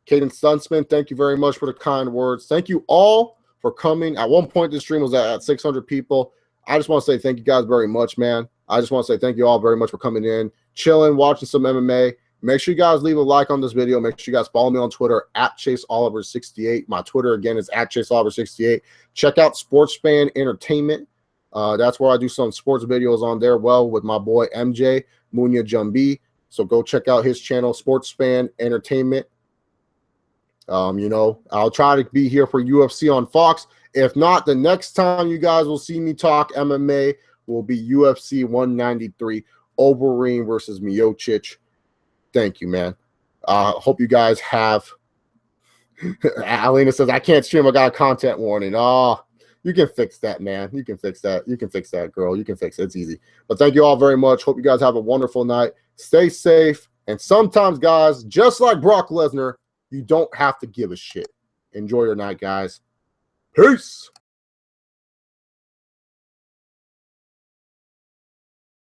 Caden Stunsman, thank you very much for the kind words. Thank you all for coming. At one point, this stream was at 600 people. I just want to say thank you guys very much, man. I just want to say thank you all very much for coming in, chilling, watching some MMA. Make sure you guys leave a like on this video. Make sure you guys follow me on Twitter at ChaseOliver68. My Twitter, again, is at ChaseOliver68. Check out Sportsfan Entertainment. That's where I do some sports videos on there, well, with my boy MJ Munya Jumbi. So go check out his channel, Sportsfan Entertainment. You know, I'll try to be here for UFC on Fox. If not, the next time you guys will see me talk MMA will be UFC 193, Overeem versus Miocic. Thank you, man. Hope you guys have. Alina says, I can't stream. I got a content warning. Oh, you can fix that, man. You can fix that. You can fix that, girl. You can fix it. It's easy. But thank you all very much. Hope you guys have a wonderful night. Stay safe. And sometimes, guys, just like Brock Lesnar, you don't have to give a shit. Enjoy your night, guys. Peace.